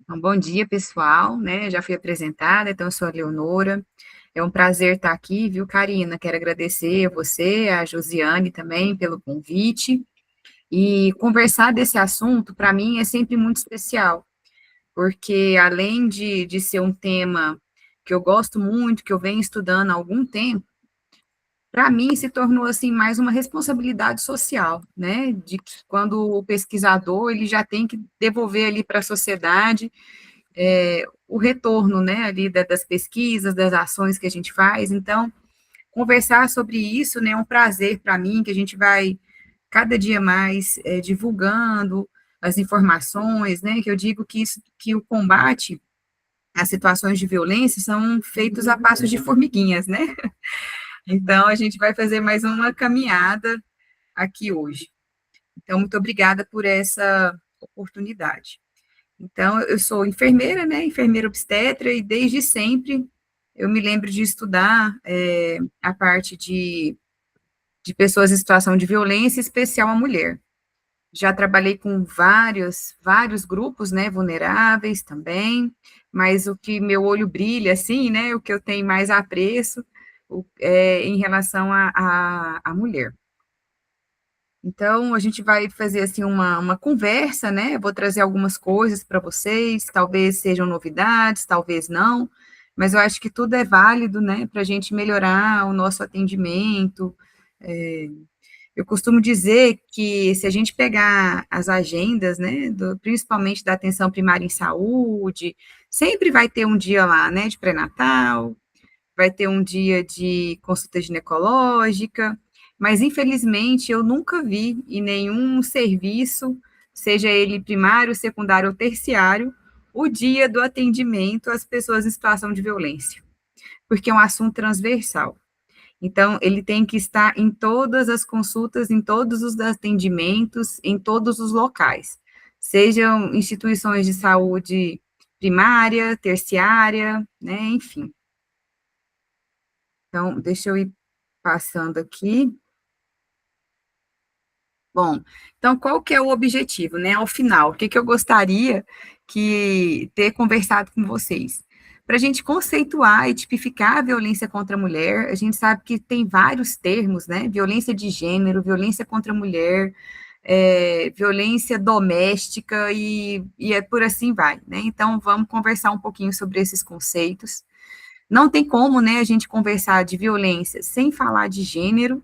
Então, bom dia, pessoal, né? Já fui apresentada, então eu sou a Leonora. É um prazer estar aqui, viu, Karina? Quero agradecer a você, a Josiane também pelo convite. E conversar desse assunto, para mim, é sempre muito especial, porque além de ser um tema que eu gosto muito, que eu venho estudando há algum tempo, para mim se tornou assim mais uma responsabilidade social, né? De que quando o pesquisador ele já tem que devolver ali para a sociedade o retorno, né, ali das pesquisas, das ações que a gente faz. Então, conversar sobre isso, né, é um prazer para mim, que a gente vai cada dia mais divulgando as informações, né, que eu digo que isso, que o combate às situações de violência são feitos a passos de formiguinhas, né? Então, a gente vai fazer mais uma caminhada aqui hoje. Então, muito obrigada por essa oportunidade. Então, eu sou enfermeira, né, enfermeira obstetra, e desde sempre eu me lembro de estudar a parte de pessoas em situação de violência, em especial a mulher. Já trabalhei com vários grupos, né, vulneráveis também, mas o que meu olho brilha, assim, né, o que eu tenho mais apreço é em relação à mulher. Então, a gente vai fazer, assim, uma conversa, né, eu vou trazer algumas coisas para vocês, talvez sejam novidades, talvez não, mas eu acho que tudo é válido, né, para a gente melhorar o nosso atendimento. Eu costumo dizer que se a gente pegar as agendas, né, principalmente da atenção primária em saúde, sempre vai ter um dia lá, né, de pré-natal, vai ter um dia de consulta ginecológica, mas infelizmente eu nunca vi em nenhum serviço, seja ele primário, secundário ou terciário, o dia do atendimento às pessoas em situação de violência, porque é um assunto transversal. Então, ele tem que estar em todas as consultas, em todos os atendimentos, em todos os locais, sejam instituições de saúde primária, terciária, né, enfim. Então, deixa eu ir passando aqui. Bom, então qual que é o objetivo, né? Ao final, o que que eu gostaria que ter conversado com vocês? Para a gente conceituar e tipificar a violência contra a mulher, a gente sabe que tem vários termos, né? Violência de gênero, violência contra a mulher, violência doméstica e é por assim vai, né? Então, vamos conversar um pouquinho sobre esses conceitos. Não tem como, né, a gente conversar de violência sem falar de gênero,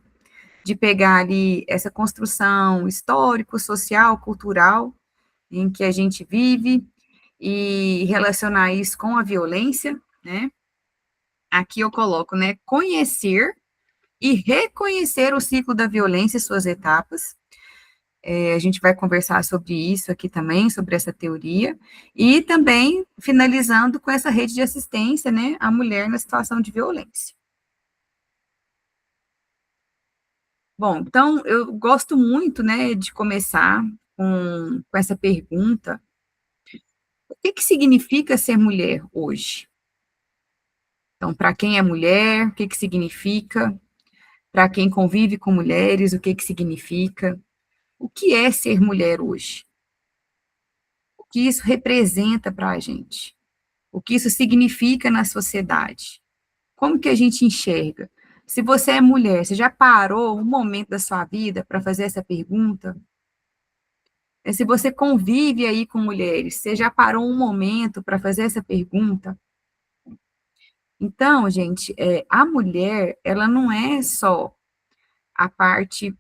de pegar ali essa construção histórico, social, cultural em que a gente vive e relacionar isso com a violência, né? Aqui eu coloco, né, conhecer e reconhecer o ciclo da violência e suas etapas. A gente vai conversar sobre isso aqui também, sobre essa teoria, e também finalizando com essa rede de assistência, né, à mulher na situação de violência. Bom, então eu gosto muito, né, de começar com essa pergunta: o que que significa ser mulher hoje? Então, para quem é mulher, o que que significa? Para quem convive com mulheres, o que que significa? O que é ser mulher hoje? O que isso representa para a gente? O que isso significa na sociedade? Como que a gente enxerga? Se você é mulher, você já parou um momento da sua vida para fazer essa pergunta? Se você convive aí com mulheres, você já parou um momento para fazer essa pergunta? Então, gente, a mulher, ela não é só a parte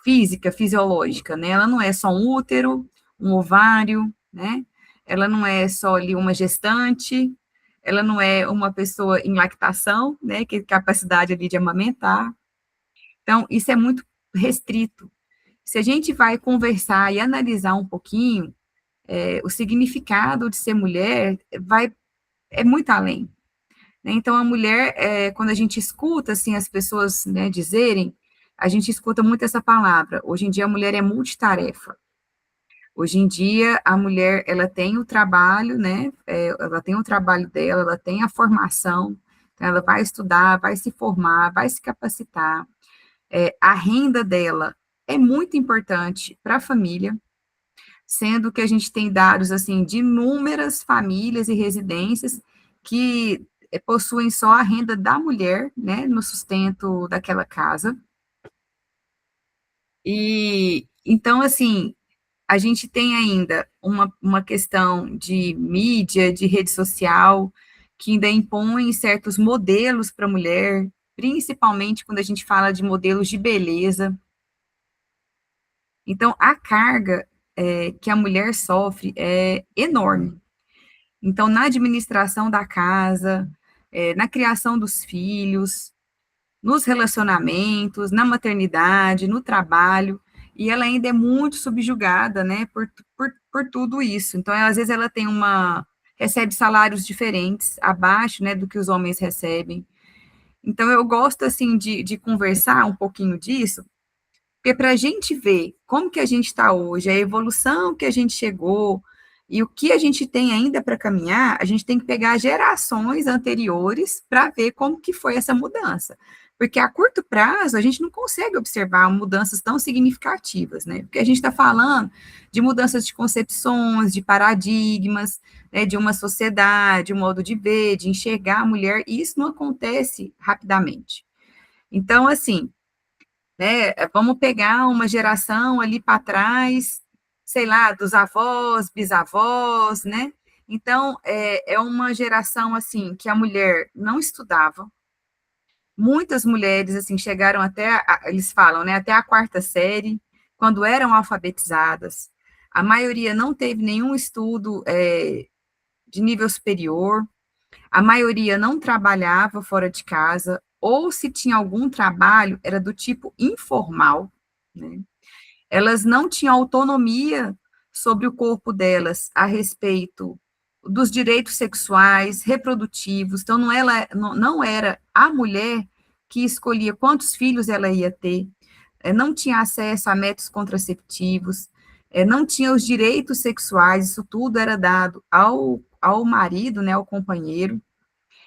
física, fisiológica, né? Ela não é só um útero, um ovário, né? Ela não é só ali uma gestante, ela não é uma pessoa em lactação, né? Que tem capacidade ali de amamentar. Então, isso é muito restrito. Se a gente vai conversar e analisar um pouquinho, o significado de ser mulher é muito além, né? Então, a mulher, quando a gente escuta, assim, as pessoas, né, dizerem, a gente escuta muito essa palavra. Hoje em dia, a mulher é multitarefa. Hoje em dia, a mulher, ela tem o trabalho, né, ela tem o trabalho dela, ela tem a formação, então ela vai estudar, vai se formar, vai se capacitar. A renda dela é muito importante para a família, sendo que a gente tem dados, assim, de inúmeras famílias e residências que possuem só a renda da mulher, né, no sustento daquela casa. E, então, assim, a gente tem ainda uma questão de mídia, de rede social, que ainda impõe certos modelos para a mulher, principalmente quando a gente fala de modelos de beleza. Então, a carga que a mulher sofre é enorme. Então, na administração da casa, na criação dos filhos, nos relacionamentos, na maternidade, no trabalho, e ela ainda é muito subjugada, né, por tudo isso. Então, às vezes, ela tem recebe salários diferentes, abaixo, né, do que os homens recebem. Então, eu gosto, assim, de conversar um pouquinho disso, porque para a gente ver como que a gente está hoje, a evolução que a gente chegou e o que a gente tem ainda para caminhar, a gente tem que pegar gerações anteriores para ver como que foi essa mudança. Porque a curto prazo a gente não consegue observar mudanças tão significativas, né? Porque a gente está falando de mudanças de concepções, de paradigmas, né, de uma sociedade, um modo de ver, de enxergar a mulher, e isso não acontece rapidamente. Então, assim, né? Vamos pegar uma geração ali para trás, sei lá, dos avós, bisavós, né? Então, é uma geração, assim, que a mulher não estudava, muitas mulheres, assim, chegaram eles falam, né, até a quarta série, quando eram alfabetizadas, a maioria não teve nenhum estudo de nível superior, a maioria não trabalhava fora de casa, ou se tinha algum trabalho, era do tipo informal, né? Elas não tinham autonomia sobre o corpo delas a respeito dos direitos sexuais, reprodutivos. Então, não era a mulher que escolhia quantos filhos ela ia ter, não tinha acesso a métodos contraceptivos, não tinha os direitos sexuais, isso tudo era dado ao marido, né, ao companheiro.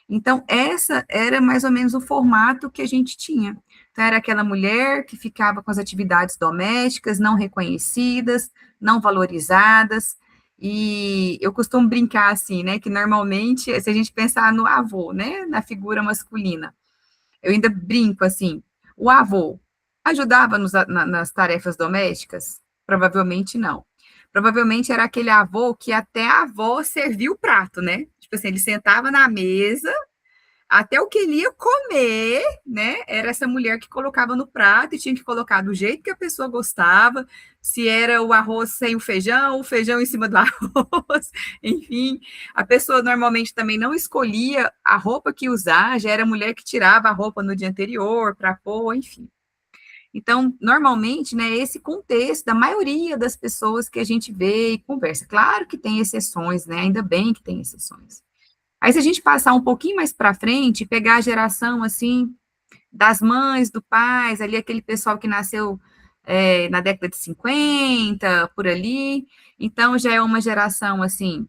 Então, essa era mais ou menos o formato que a gente tinha. Então, era aquela mulher que ficava com as atividades domésticas, não reconhecidas, não valorizadas, e eu costumo brincar assim, né, que normalmente, se a gente pensar no avô, né, na figura masculina, eu ainda brinco assim, o avô ajudava nas tarefas domésticas? Provavelmente não. Provavelmente era aquele avô que até a avó servia o prato, né? Tipo assim, ele sentava na mesa, até o que ele ia comer, né? Era essa mulher que colocava no prato e tinha que colocar do jeito que a pessoa gostava, se era o arroz sem o feijão em cima do arroz, enfim. A pessoa normalmente também não escolhia a roupa que usar, já era a mulher que tirava a roupa no dia anterior para pôr, enfim. Então, normalmente, né, esse contexto da maioria das pessoas que a gente vê e conversa. Claro que tem exceções, né? Ainda bem que tem exceções. Aí, se a gente passar um pouquinho mais para frente, pegar a geração, assim, das mães, do pais, ali, aquele pessoal que nasceu na década de 50, por ali, então já é uma geração, assim,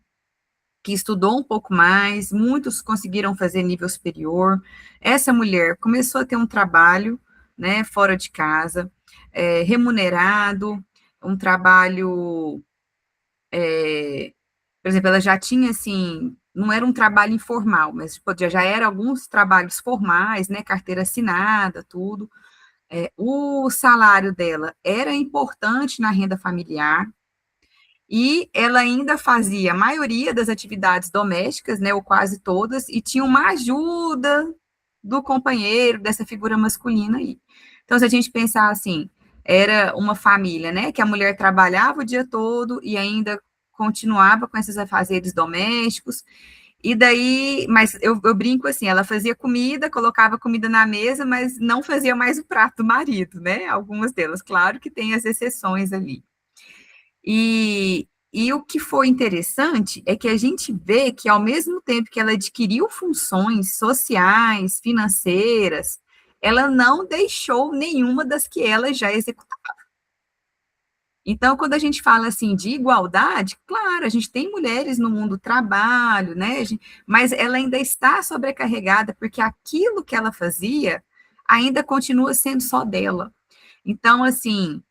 que estudou um pouco mais, muitos conseguiram fazer nível superior. Essa mulher começou a ter um trabalho, né, fora de casa, remunerado, um trabalho por exemplo, ela já tinha, assim, não era um trabalho informal, mas tipo, já era alguns trabalhos formais, né, carteira assinada, tudo. O salário dela era importante na renda familiar, e ela ainda fazia a maioria das atividades domésticas, né, ou quase todas, e tinha uma ajuda do companheiro, dessa figura masculina aí. Então, se a gente pensar assim, era uma família, né, que a mulher trabalhava o dia todo e ainda continuava com esses afazeres domésticos, e daí, mas eu brinco assim, ela fazia comida, colocava comida na mesa, mas não fazia mais o prato do marido, né, algumas delas, claro que tem as exceções ali. E o que foi interessante é que a gente vê que, ao mesmo tempo que ela adquiriu funções sociais, financeiras, ela não deixou nenhuma das que ela já executava. Então, quando a gente fala assim de igualdade, claro, a gente tem mulheres no mundo do trabalho, né? Mas ela ainda está sobrecarregada porque aquilo que ela fazia ainda continua sendo só dela. Então, assim,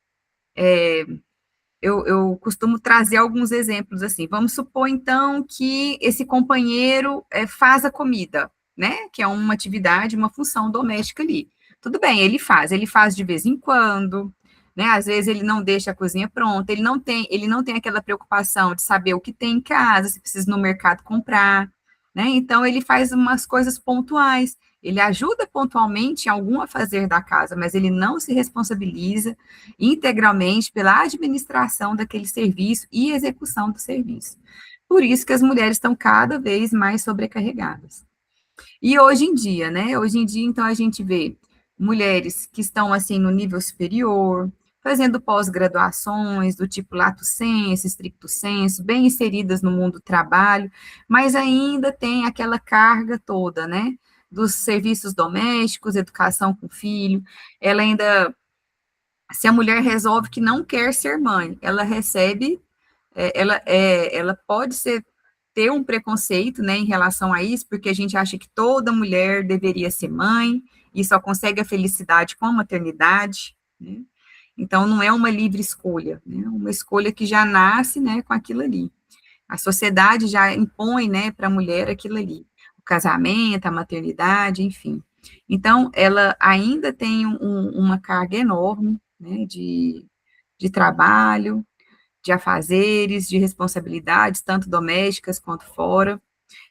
eu costumo trazer alguns exemplos assim. Vamos supor, então, que esse companheiro faz a comida, né? Que é uma atividade, uma função doméstica ali. Tudo bem, ele faz de vez em quando, né? Às vezes ele não deixa a cozinha pronta, ele não tem aquela preocupação de saber o que tem em casa, se precisa ir no mercado comprar, né? Então ele faz umas coisas pontuais. Ele ajuda pontualmente em algum afazer da casa, mas ele não se responsabiliza integralmente pela administração daquele serviço e execução do serviço. Por isso que as mulheres estão cada vez mais sobrecarregadas. E hoje em dia, né? Hoje em dia, então, a gente vê mulheres que estão, assim, no nível superior, fazendo pós-graduações do tipo lato sensu, stricto sensu, bem inseridas no mundo do trabalho, mas ainda tem aquela carga toda, né? Dos serviços domésticos, educação com o filho, ela ainda se a mulher resolve que não quer ser mãe, ela recebe, ela pode ter um preconceito, né, em relação a isso, porque a gente acha que toda mulher deveria ser mãe e só consegue a felicidade com a maternidade, né? Então não é uma livre escolha, né? É uma escolha que já nasce, né, com aquilo ali. A sociedade já impõe, né, para a mulher aquilo ali, o casamento, a maternidade, enfim. Então, ela ainda tem uma carga enorme, né, de trabalho, de afazeres, de responsabilidades, tanto domésticas quanto fora,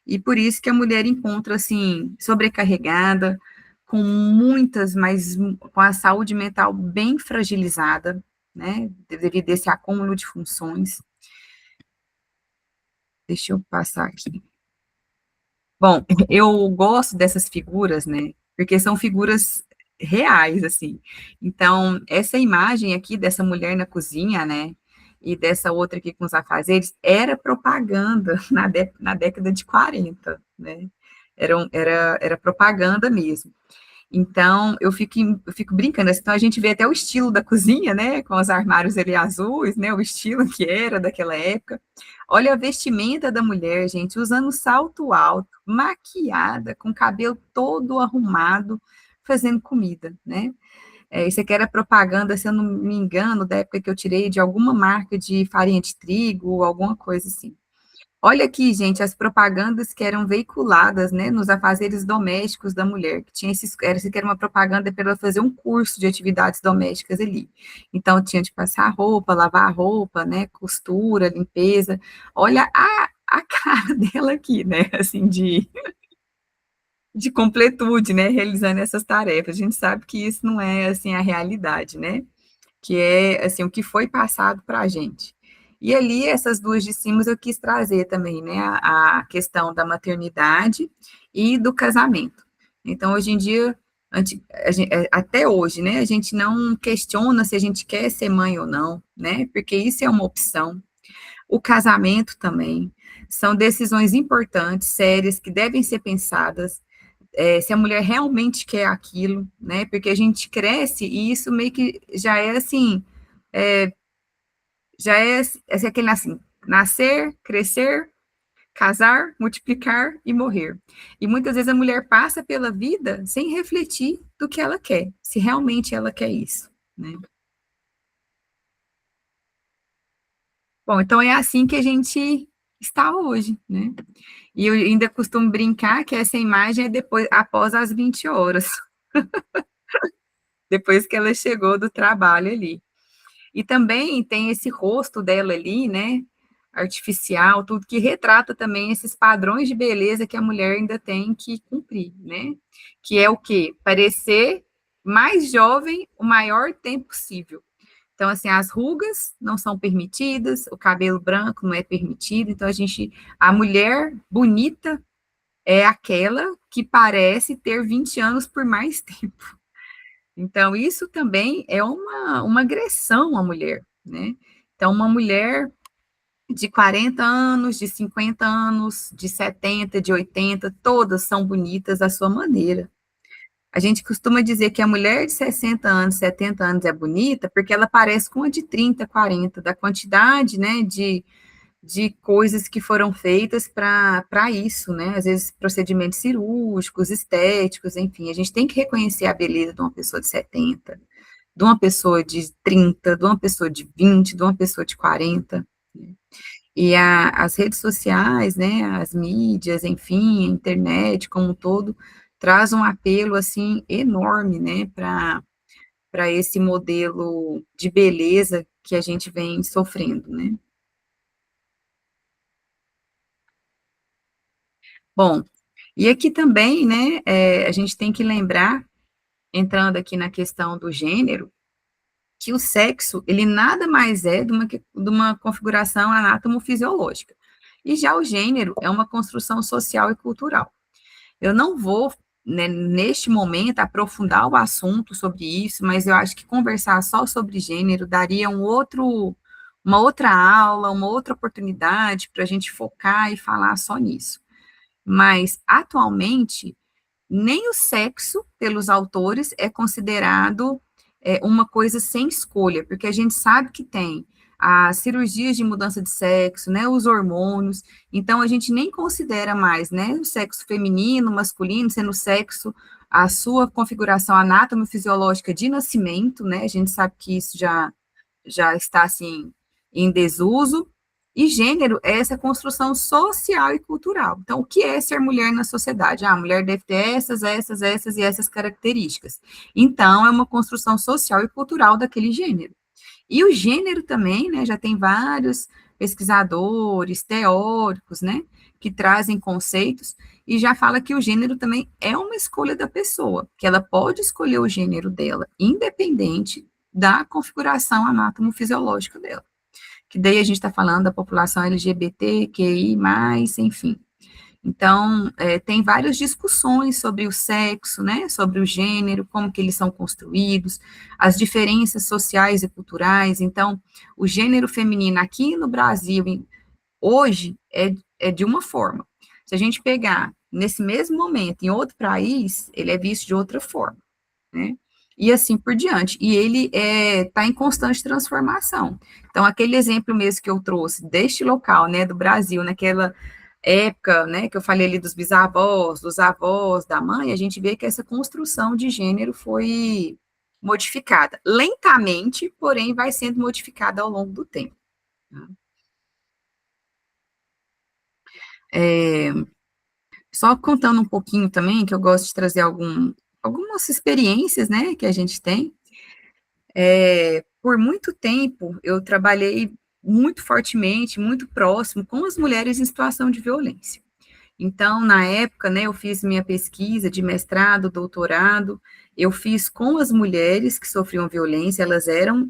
e por isso que a mulher encontra, assim, sobrecarregada, com muitas, mas com a saúde mental bem fragilizada, né, devido a esse acúmulo de funções. Deixa eu passar aqui. Bom, eu gosto dessas figuras, né, porque são figuras reais, assim. Então, essa imagem aqui dessa mulher na cozinha, né, e dessa outra aqui com os afazeres, era propaganda na década de 40, né, era propaganda mesmo. Então, eu fico brincando, assim, então a gente vê até o estilo da cozinha, né, com os armários ali azuis, né, o estilo que era daquela época. Olha a vestimenta da mulher, gente, usando salto alto, maquiada, com cabelo todo arrumado, fazendo comida, né. Isso aqui era propaganda, se eu não me engano, da época que eu tirei de alguma marca de farinha de trigo, ou alguma coisa assim. Olha aqui, gente, as propagandas que eram veiculadas, né, nos afazeres domésticos da mulher, que tinha isso aqui era uma propaganda para ela fazer um curso de atividades domésticas ali. Então, tinha de passar roupa, lavar roupa, né, costura, limpeza. Olha a cara dela aqui, né, assim, de completude, né, realizando essas tarefas. A gente sabe que isso não é, assim, a realidade, né? Que é, assim, o que foi passado para a gente. E ali, essas duas de cima, eu quis trazer também, né, a questão da maternidade e do casamento. Então, hoje em dia, até hoje, né, a gente não questiona se a gente quer ser mãe ou não, né, porque isso é uma opção. O casamento também, são decisões importantes, sérias, que devem ser pensadas, se a mulher realmente quer aquilo, né? Porque a gente cresce e isso meio que já é assim, é, já é assim, aquele assim, nascer, crescer, casar, multiplicar e morrer. E muitas vezes a mulher passa pela vida sem refletir do que ela quer, se realmente ela quer isso, né? Bom, então é assim que a gente está hoje, né? E eu ainda costumo brincar que essa imagem é depois, após as 20 horas, depois que ela chegou do trabalho ali. E também tem esse rosto dela ali, né, artificial, tudo que retrata também esses padrões de beleza que a mulher ainda tem que cumprir, né? Que é o quê? Parecer mais jovem o maior tempo possível. Então, assim, as rugas não são permitidas, o cabelo branco não é permitido, então a mulher bonita é aquela que parece ter 20 anos por mais tempo. Então, isso também é uma agressão à mulher, né? Então, uma mulher de 40 anos, de 50 anos, de 70, de 80, todas são bonitas à sua maneira. A gente costuma dizer que a mulher de 60 anos, 70 anos é bonita porque ela parece com a de 30, 40, da quantidade, né, de coisas que foram feitas para isso, né? Às vezes procedimentos cirúrgicos, estéticos, enfim, a gente tem que reconhecer a beleza de uma pessoa de 70, de uma pessoa de 30, de uma pessoa de 20, de uma pessoa de 40, né. E as redes sociais, né, as mídias, enfim, a internet como um todo, traz um apelo, assim, enorme, né, para esse modelo de beleza que a gente vem sofrendo, né. Bom, e aqui também, né, a gente tem que lembrar, entrando aqui na questão do gênero, que o sexo, ele nada mais é de uma configuração anátomo-fisiológica. E já o gênero é uma construção social e cultural. Eu não vou, né, neste momento, aprofundar o assunto sobre isso, mas eu acho que conversar só sobre gênero daria uma outra aula, uma outra oportunidade para a gente focar e falar só nisso. Mas, atualmente, nem o sexo, pelos autores, é considerado uma coisa sem escolha, porque a gente sabe que tem as cirurgias de mudança de sexo, né, os hormônios, então a gente nem considera mais, né, o sexo feminino, masculino, sendo o sexo a sua configuração anatomo-fisiológica de nascimento, né, a gente sabe que isso já está, assim, em desuso, e gênero é essa construção social e cultural. Então, o que é ser mulher na sociedade? Ah, a mulher deve ter essas e essas características. Então, é uma construção social e cultural daquele gênero. E o gênero também, né, já tem vários pesquisadores, teóricos, né, que trazem conceitos e já fala que o gênero também é uma escolha da pessoa, que ela pode escolher o gênero dela, independente da configuração anátomo-fisiológica dela. Que daí a gente está falando da população LGBTQI+, enfim. Então, tem várias discussões sobre o sexo, né, sobre o gênero, como que eles são construídos, as diferenças sociais e culturais. Então, o gênero feminino aqui no Brasil, hoje, é de uma forma. Se a gente pegar nesse mesmo momento em outro país, ele é visto de outra forma, né? E assim por diante. E ele está em constante transformação. Então, aquele exemplo mesmo que eu trouxe deste local, né, do Brasil, naquela época, né, que eu falei ali dos bisavós, dos avós, da mãe, a gente vê que essa construção de gênero foi modificada. Lentamente, porém, vai sendo modificada ao longo do tempo. Tá? É, só contando um pouquinho também, que eu gosto de trazer algumas experiências, né, que a gente tem. Por muito tempo, eu trabalhei muito fortemente, muito próximo com as mulheres em situação de violência. Então, na época, né, eu fiz minha pesquisa de mestrado, doutorado, eu fiz com as mulheres que sofriam violência, elas eram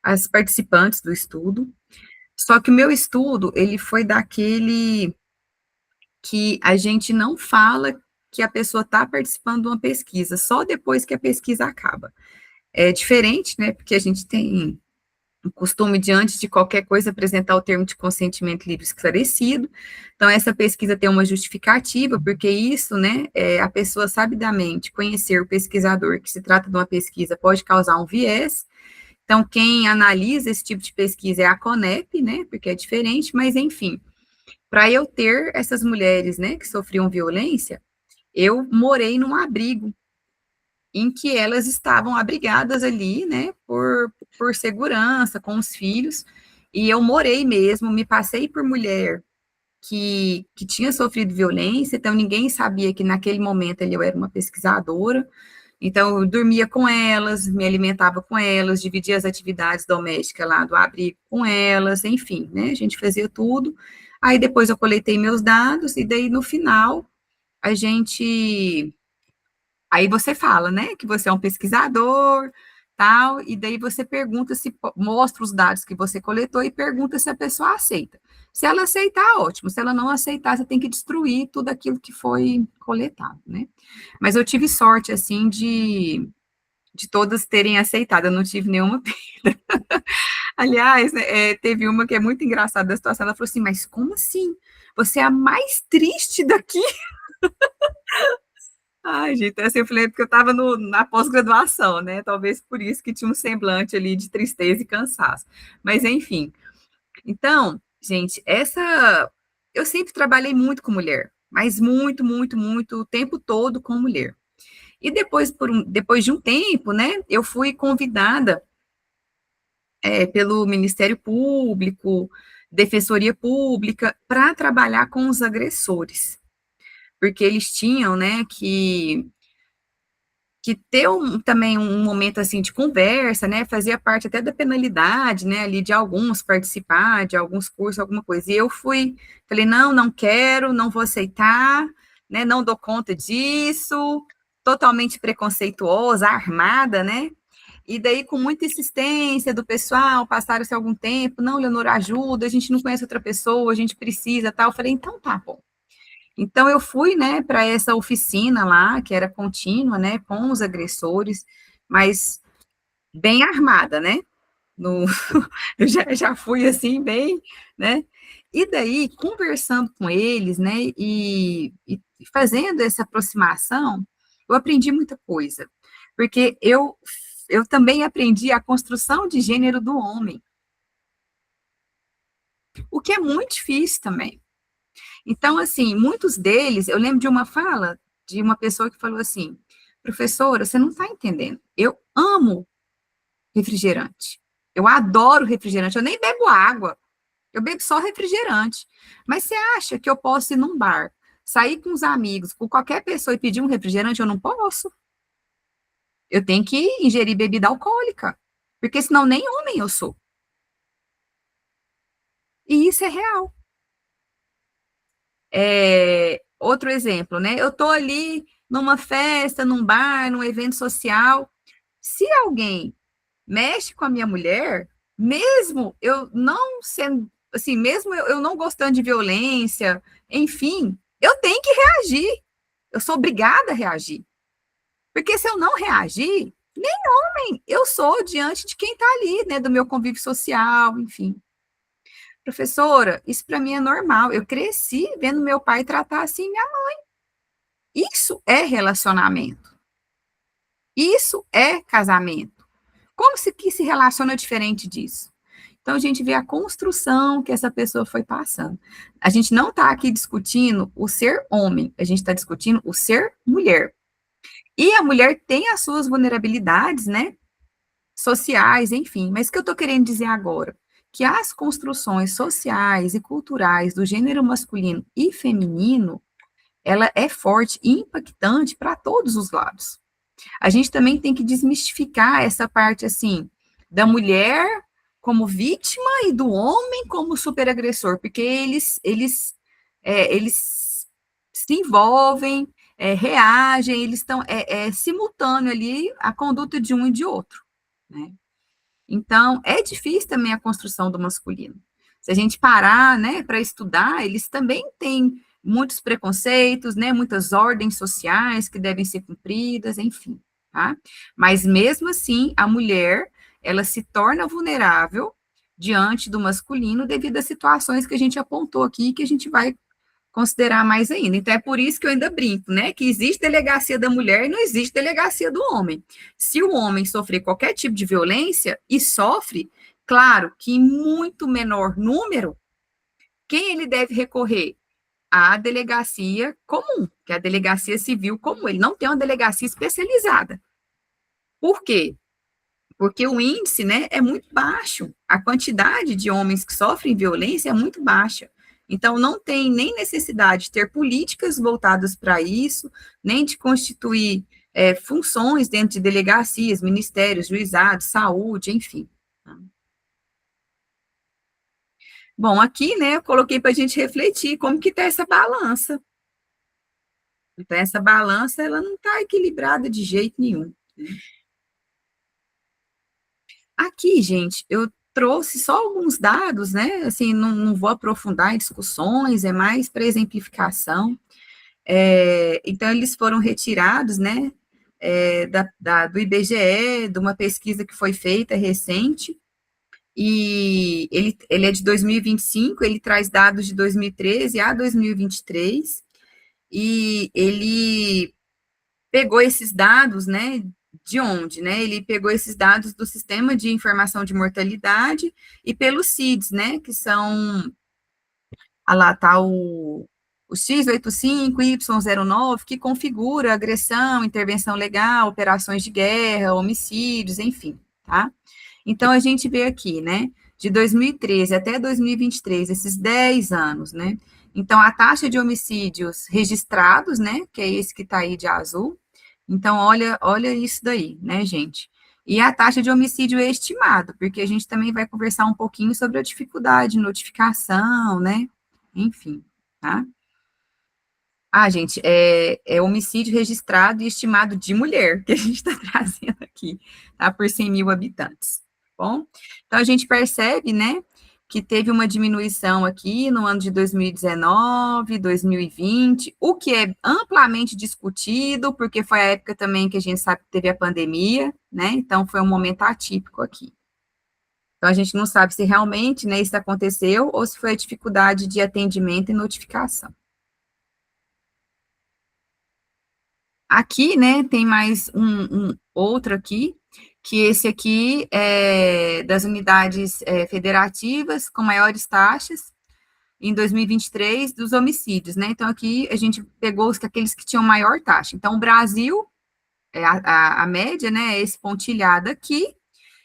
as participantes do estudo, só que o meu estudo, ele foi daquele que a gente não fala que a pessoa está participando de uma pesquisa, só depois que a pesquisa acaba. É diferente, né, porque a gente tem o costume de, antes de qualquer coisa, apresentar o termo de consentimento livre esclarecido. Então, essa pesquisa tem uma justificativa, porque isso, né, a pessoa sabidamente conhecer o pesquisador, que se trata de uma pesquisa, pode causar um viés. Então, quem analisa esse tipo de pesquisa é a CONEP, né, porque é diferente, mas, enfim, para eu ter essas mulheres, né, que sofriam violência, eu morei num abrigo em que elas estavam abrigadas ali, né, por segurança, com os filhos, e eu morei mesmo, me passei por mulher que tinha sofrido violência, então ninguém sabia que naquele momento ali eu era uma pesquisadora, então eu dormia com elas, me alimentava com elas, dividia as atividades domésticas lá do abrigo com elas, enfim, né, a gente fazia tudo, aí depois eu coletei meus dados, e daí no final a gente aí você fala, né, que você é um pesquisador, tal, e daí você pergunta se mostra os dados que você coletou e pergunta se a pessoa aceita. Se ela aceitar, ótimo. Se ela não aceitar, você tem que destruir tudo aquilo que foi coletado, né? Mas eu tive sorte, assim, de todas terem aceitado, eu não tive nenhuma perda. Aliás, né, teve uma que é muito engraçada da situação, ela falou assim, mas como assim? Você é a mais triste daqui? Ai, gente, assim, eu falei porque eu estava na pós-graduação, né? Talvez por isso que tinha um semblante ali de tristeza e cansaço. Mas, enfim. Então, gente, eu sempre trabalhei muito com mulher, mas muito, muito, muito, o tempo todo com mulher. E depois de um tempo, né, eu fui convidada pelo Ministério Público, Defensoria Pública, para trabalhar com os agressores, porque eles tinham, né, que ter também um momento assim de conversa, né, fazia parte até da penalidade, né, ali de alguns participar, de alguns cursos, alguma coisa. E eu falei, não, não quero, não vou aceitar, né, não dou conta disso, totalmente preconceituosa, armada, né, e daí com muita insistência do pessoal, passaram-se algum tempo, não, Leonor, ajuda, a gente não conhece outra pessoa, a gente precisa, tal. Eu falei, então tá bom. Então, eu fui, né, para essa oficina lá, que era contínua, né, com os agressores, mas bem armada, né, no, eu já fui assim, bem, né, e daí, conversando com eles, né, e fazendo essa aproximação, eu aprendi muita coisa, porque eu também aprendi a construção de gênero do homem, o que é muito difícil também. Então, assim, muitos deles, eu lembro de uma fala de uma pessoa que falou assim: professora, você não está entendendo. Eu amo refrigerante. Eu adoro refrigerante. Eu nem bebo água. Eu bebo só refrigerante. Mas você acha que eu posso ir num bar, sair com os amigos, com qualquer pessoa e pedir um refrigerante? Eu não posso. Eu tenho que ingerir bebida alcoólica. Porque senão nem homem eu sou. E isso é real. Outro exemplo, né? Eu estou ali numa festa, num bar, num evento social. Se alguém mexe com a minha mulher, mesmo eu não sendo, assim, mesmo eu não gostando de violência, enfim, eu tenho que reagir. Eu sou obrigada a reagir. Porque se eu não reagir, nem homem eu sou diante de quem está ali, né? Do meu convívio social, enfim. Professora, isso para mim é normal. Eu cresci vendo meu pai tratar assim minha. Isso é relacionamento. Isso é casamento. Como se que se relaciona diferente disso? Então a gente vê a construção que essa pessoa foi passando. A gente não está aqui discutindo o ser homem, a gente está discutindo o ser mulher. E a mulher tem as suas vulnerabilidades, né? Sociais, enfim. Mas o que eu estou querendo dizer agora? Que as construções sociais e culturais do gênero masculino e feminino, ela é forte e impactante para todos os lados. A gente também tem que desmistificar essa parte, assim, da mulher como vítima e do homem como superagressor, porque eles se envolvem, reagem, eles estão simultâneo ali a conduta de um e de outro, né? Então, é difícil também a construção do masculino. Se a gente parar, né, para estudar, eles também têm muitos preconceitos, né, muitas ordens sociais que devem ser cumpridas, enfim, tá? Mas mesmo assim, a mulher, ela se torna vulnerável diante do masculino devido às situações que a gente apontou aqui, que a gente vai considerar mais ainda. Então, é por isso que eu ainda brinco, né? Que existe delegacia da mulher e não existe delegacia do homem. Se o homem sofrer qualquer tipo de violência, e sofre, claro que em muito menor número, quem ele deve recorrer? À delegacia comum, que é a delegacia civil comum. Ele não tem uma delegacia especializada. Por quê? Porque o índice, né, é muito baixo. A quantidade de homens que sofrem violência é muito baixa. Então, não tem nem necessidade de ter políticas voltadas para isso, nem de constituir funções dentro de delegacias, ministérios, juizados, saúde, enfim. Bom, aqui, né, eu coloquei para a gente refletir como que está essa balança. Então, essa balança, ela não está equilibrada de jeito nenhum. Aqui, gente, eu trouxe só alguns dados, né? Assim, não vou aprofundar em discussões, é mais para exemplificação. Então, eles foram retirados, né? Do IBGE, de uma pesquisa que foi feita recente, e ele é de 2025, ele traz dados de 2013 a 2023, e ele pegou esses dados, né, de onde, né? Ele pegou esses dados do Sistema de Informação de Mortalidade e pelos CIDs, né, que são, lá tá o X85, Y09, que configura agressão, intervenção legal, operações de guerra, homicídios, enfim, tá? Então, a gente vê aqui, né, de 2013 até 2023, esses 10 anos, né? Então, a taxa de homicídios registrados, né, que é esse que está aí de azul. Então, olha isso daí, né, gente? E a taxa de homicídio estimado, porque a gente também vai conversar um pouquinho sobre a dificuldade de notificação, né? Enfim, tá? Ah, gente, é homicídio registrado e estimado de mulher que a gente está trazendo aqui, tá? Por 100 mil habitantes, tá bom? Então, a gente percebe, né, que teve uma diminuição aqui no ano de 2019, 2020, o que é amplamente discutido, porque foi a época também que a gente sabe que teve a pandemia, né? Então, foi um momento atípico aqui. Então, a gente não sabe se realmente, né, isso aconteceu ou se foi a dificuldade de atendimento e notificação. Aqui, né, tem mais um outro aqui, que esse aqui é das unidades federativas com maiores taxas em 2023 dos homicídios, né? Então, aqui a gente pegou aqueles que tinham maior taxa. Então, o Brasil, a média, né, é esse pontilhado aqui,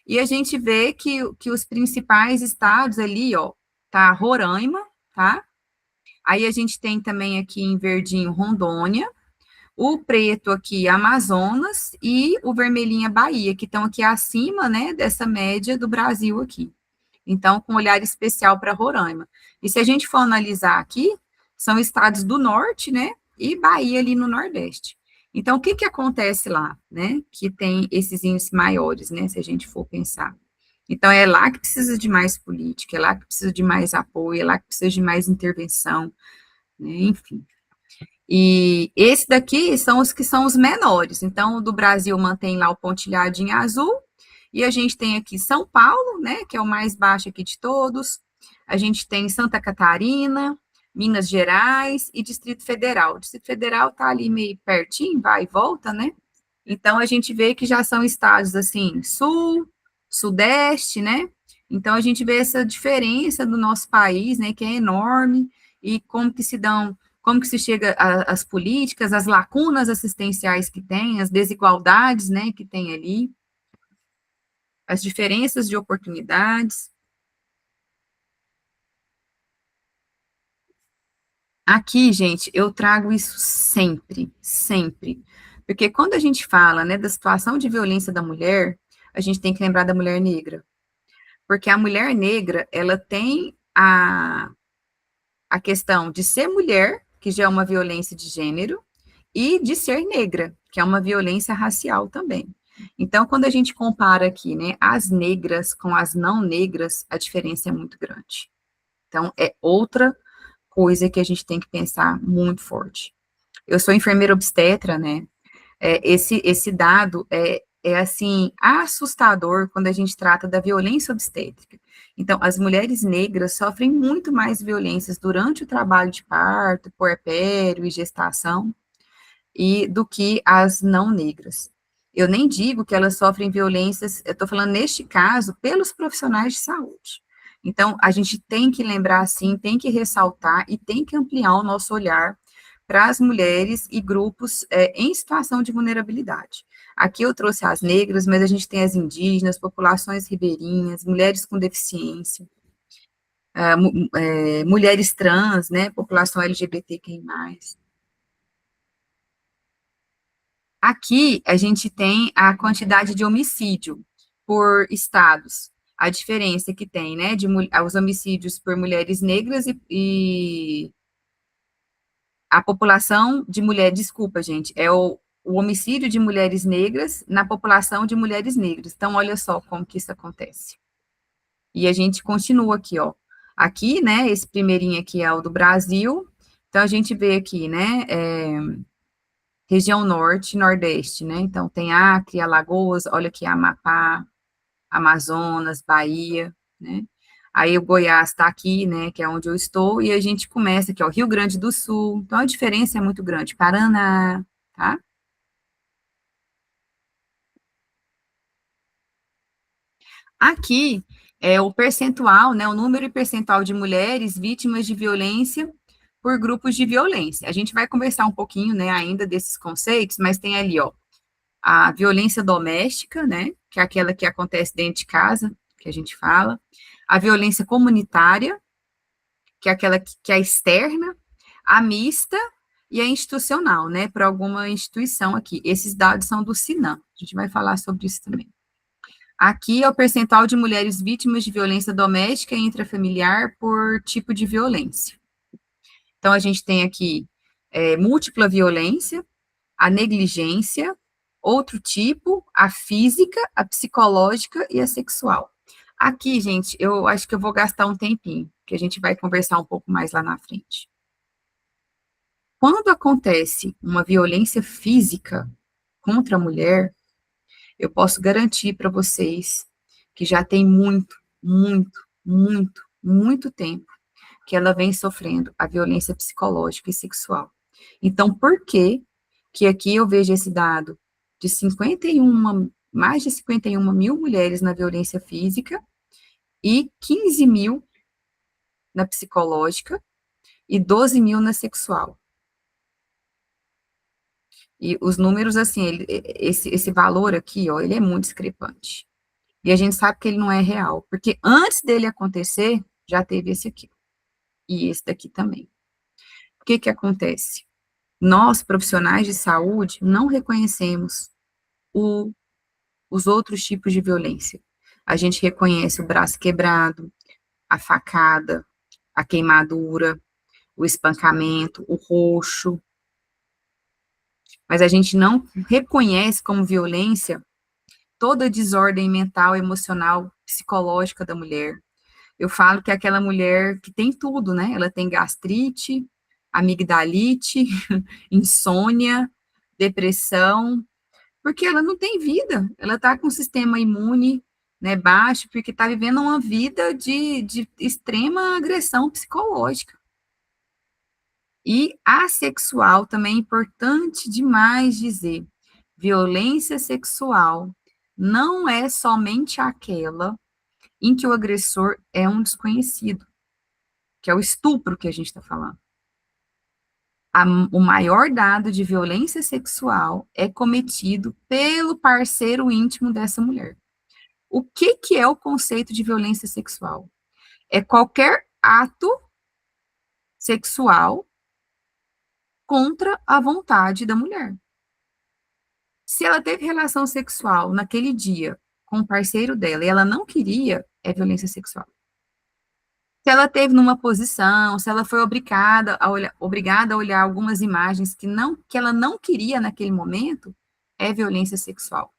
e a gente vê que os principais estados ali, ó, tá Roraima, tá? Aí a gente tem também aqui em verdinho Rondônia, o preto aqui, Amazonas, e o vermelhinho, Bahia, que estão aqui acima, né, dessa média do Brasil aqui. Então, com olhar especial para Roraima. E se a gente for analisar aqui, são estados do norte, né, e Bahia ali no nordeste. Então, o que que acontece lá, né, que tem esses índices maiores, né, se a gente for pensar. Então, é lá que precisa de mais política, é lá que precisa de mais apoio, é lá que precisa de mais intervenção, né, enfim. E esse daqui são os que são os menores. Então, o do Brasil mantém lá o pontilhadinho azul. E a gente tem aqui São Paulo, né, que é o mais baixo aqui de todos. A gente tem Santa Catarina, Minas Gerais e Distrito Federal. O Distrito Federal está ali meio pertinho, vai e volta, né? Então, a gente vê que já são estados assim, sul, sudeste, né? Então, a gente vê essa diferença do nosso país, né, que é enorme, e como que se dão, como que se chega às políticas, as lacunas assistenciais que tem, as desigualdades, né, que tem ali, as diferenças de oportunidades. Aqui, gente, eu trago isso sempre, sempre. Porque quando a gente fala, né, da situação de violência da mulher, a gente tem que lembrar da mulher negra. Porque a mulher negra, ela tem a questão de ser mulher, que já é uma violência de gênero, e de ser negra, que é uma violência racial também. Então, quando a gente compara aqui, né, as negras com as não negras, a diferença é muito grande. Então, é outra coisa que a gente tem que pensar muito forte. Eu sou enfermeira obstetra, né? Esse dado é assim, assustador quando a gente trata da violência obstétrica. Então, as mulheres negras sofrem muito mais violências durante o trabalho de parto, puerpério e gestação, e do que as não negras. Eu nem digo que elas sofrem violências, eu estou falando neste caso, pelos profissionais de saúde. Então, a gente tem que lembrar, sim, tem que ressaltar e tem que ampliar o nosso olhar para as mulheres e grupos em situação de vulnerabilidade. Aqui eu trouxe as negras, mas a gente tem as indígenas, populações ribeirinhas, mulheres com deficiência, mulheres trans, né, população LGBTQI+. Aqui a gente tem a quantidade de homicídio por estados. A diferença que tem, né, de os homicídios por mulheres negras e a população de mulheres, desculpa, gente, é o homicídio de mulheres negras na população de mulheres negras. Então, olha só como que isso acontece. E a gente continua aqui, ó. Aqui, né, esse primeirinho aqui é o do Brasil. Então, a gente vê aqui, né, região norte, nordeste, né? Então, tem Acre, Alagoas, olha aqui, Amapá, Amazonas, Bahia, né? Aí o Goiás está aqui, né, que é onde eu estou, e a gente começa aqui, ó, Rio Grande do Sul, então a diferença é muito grande, Paraná, tá? Aqui é o percentual, né, o número e percentual de mulheres vítimas de violência por grupos de violência. A gente vai conversar um pouquinho, né, ainda desses conceitos, mas tem ali, ó, a violência doméstica, né, que é aquela que acontece dentro de casa, que a gente fala, a violência comunitária, que é aquela que é externa, a mista e a institucional, né, para alguma instituição aqui. Esses dados são do Sinan, a gente vai falar sobre isso também. Aqui é o percentual de mulheres vítimas de violência doméstica e intrafamiliar por tipo de violência. Então, a gente tem aqui múltipla violência, a negligência, outro tipo, a física, a psicológica e a sexual. Aqui, gente, eu acho que eu vou gastar um tempinho, que a gente vai conversar um pouco mais lá na frente. Quando acontece uma violência física contra a mulher, eu posso garantir para vocês que já tem muito tempo que ela vem sofrendo a violência psicológica e sexual. Então, por que aqui eu vejo esse dado de mais de 51 mil mulheres na violência física e 15 mil na psicológica e 12 mil na sexual? E os números, assim, esse valor aqui, ó, ele é muito discrepante. E a gente sabe que ele não é real, porque antes dele acontecer, já teve esse aqui, e esse daqui também. O que que acontece? Nós, profissionais de saúde, não reconhecemos os outros tipos de violência. A gente reconhece o braço quebrado, a facada, a queimadura, o espancamento, o roxo, mas a gente não reconhece como violência toda a desordem mental, emocional, psicológica da mulher. Eu falo que é aquela mulher que tem tudo, né? Ela tem gastrite, amigdalite, insônia, depressão, porque ela não tem vida, ela está com o sistema imune, né, baixo, porque está vivendo uma vida de extrema agressão psicológica. E assexual também é importante demais dizer, violência sexual não é somente aquela em que o agressor é um desconhecido, que é o estupro que a gente está falando. O maior dado de violência sexual é cometido pelo parceiro íntimo dessa mulher. O que, que é o conceito de violência sexual? É qualquer ato sexual contra a vontade da mulher. Se ela teve relação sexual naquele dia com o parceiro dela e ela não queria, é violência sexual. Se ela teve numa posição, se ela foi obrigada a olhar algumas imagens que ela não queria naquele momento, é violência sexual.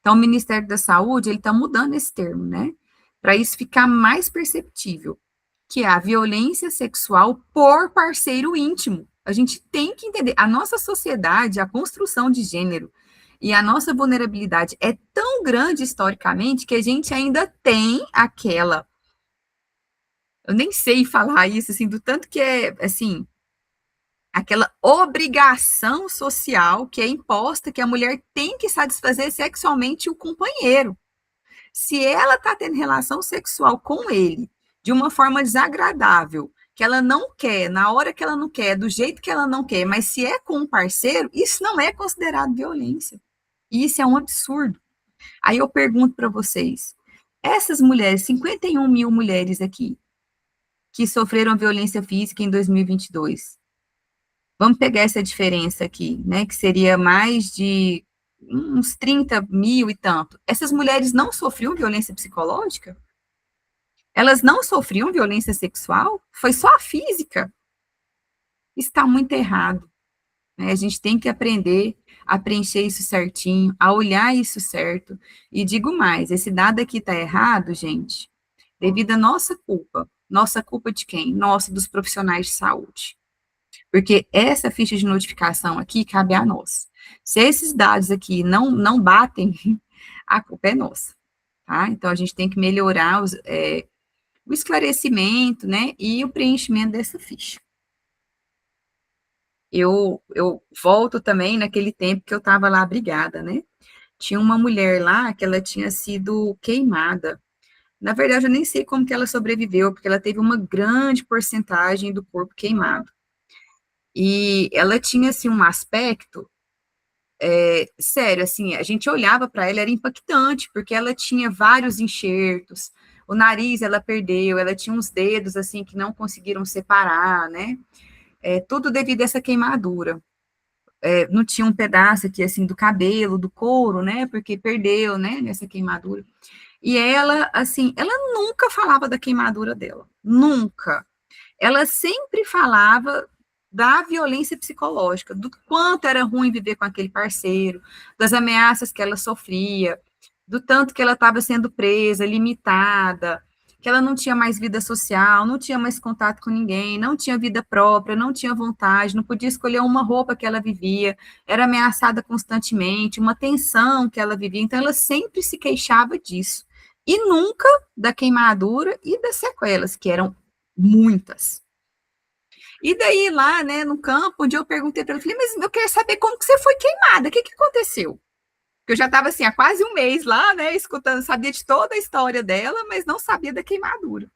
Então, o Ministério da Saúde, ele está mudando esse termo, né? Para isso ficar mais perceptível, que é a violência sexual por parceiro íntimo. A gente tem que entender, a nossa sociedade, a construção de gênero e a nossa vulnerabilidade é tão grande historicamente que a gente ainda tem aquela, eu nem sei falar isso, assim, do tanto que é, assim, aquela obrigação social que é imposta, que a mulher tem que satisfazer sexualmente o companheiro. Se ela está tendo relação sexual com ele de uma forma desagradável, que ela não quer, na hora que ela não quer, do jeito que ela não quer, mas se é com um parceiro, isso não é considerado violência. E isso é um absurdo. Aí eu pergunto para vocês, essas mulheres, 51 mil mulheres aqui, que sofreram violência física em 2022, vamos pegar essa diferença aqui, né, que seria mais de uns 30 mil e tanto. Essas mulheres não sofriam violência psicológica? Elas não sofriam violência sexual? Foi só a física? Está muito errado, né? A gente tem que aprender a preencher isso certinho, a olhar isso certo. E digo mais, esse dado aqui está errado, gente, devido à nossa culpa. Nossa culpa de quem? Nossa, dos profissionais de saúde. Porque essa ficha de notificação aqui cabe a nós. Se esses dados aqui não batem, a culpa é nossa, tá? Então, a gente tem que melhorar o esclarecimento, né, e o preenchimento dessa ficha. Eu volto também naquele tempo que eu estava lá abrigada, né? Tinha uma mulher lá que ela tinha sido queimada. Na verdade, eu nem sei como que ela sobreviveu, porque ela teve uma grande porcentagem do corpo queimado. E ela tinha, assim, um aspecto, sério, assim, a gente olhava para ela, era impactante, porque ela tinha vários enxertos, o nariz ela perdeu, ela tinha uns dedos, assim, que não conseguiram separar, né? Tudo devido a essa queimadura. Não tinha um pedaço aqui, assim, do cabelo, do couro, né? Porque perdeu, né, nessa queimadura. E ela, assim, ela nunca falava da queimadura dela, nunca. Ela sempre falava da violência psicológica, do quanto era ruim viver com aquele parceiro, das ameaças que ela sofria, do tanto que ela estava sendo presa, limitada, que ela não tinha mais vida social, não tinha mais contato com ninguém, não tinha vida própria, não tinha vontade, não podia escolher uma roupa que ela vivia, era ameaçada constantemente, uma tensão que ela vivia, então ela sempre se queixava disso. E nunca da queimadura e das sequelas, que eram muitas. E daí, lá, né, no campo, onde eu perguntei para ela, falei, mas eu quero saber como que você foi queimada, o que que aconteceu? Porque eu já estava, assim, há quase um mês lá, né, escutando, sabia de toda a história dela, mas não sabia da queimadura.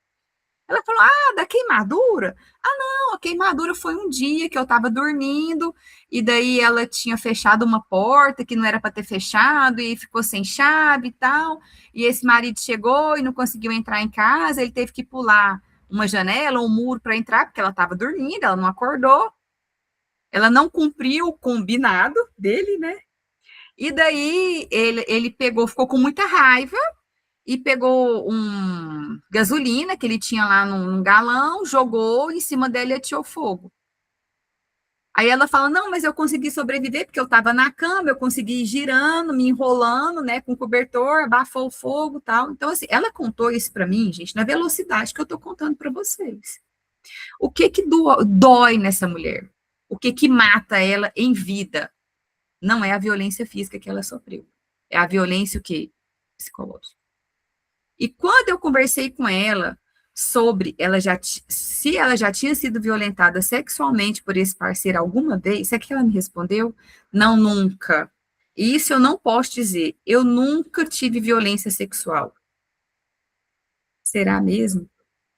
Ela falou, da queimadura? Ah, não, a queimadura foi um dia que eu estava dormindo, e daí ela tinha fechado uma porta que não era para ter fechado, e ficou sem chave e tal, e esse marido chegou e não conseguiu entrar em casa, ele teve que pular uma janela, um muro para entrar, porque ela estava dormindo, ela não acordou, ela não cumpriu o combinado dele, né? E daí ele pegou, ficou com muita raiva, e pegou um gasolina que ele tinha lá num galão, jogou em cima dela e ateou fogo. Aí ela fala: não, mas eu consegui sobreviver porque eu estava na cama, eu consegui ir girando, me enrolando, né, com cobertor, abafou o fogo, tal. Então, assim, ela contou isso para mim, gente, na velocidade que eu estou contando para vocês. O que que dói nessa mulher? O que que mata ela em vida? Não é a violência física que ela sofreu, é a violência o quê? Psicológica. E quando eu conversei com ela sobre se ela já tinha sido violentada sexualmente por esse parceiro alguma vez, sabe o que ela me respondeu? Não, nunca. E isso eu não posso dizer. Eu nunca tive violência sexual. Será mesmo?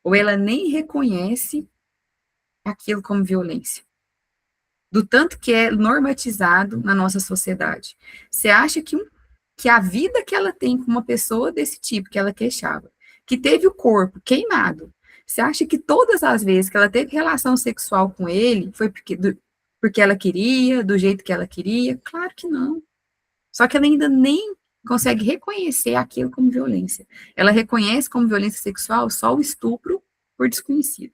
Ou ela nem reconhece aquilo como violência? Do tanto que é normatizado na nossa sociedade. Você acha que a vida que ela tem com uma pessoa desse tipo que ela queixava, que teve o corpo queimado, você acha que todas as vezes que ela teve relação sexual com ele foi porque ela queria, do jeito que ela queria? Claro que não. Só que ela ainda nem consegue reconhecer aquilo como violência. Ela reconhece como violência sexual só o estupro por desconhecido.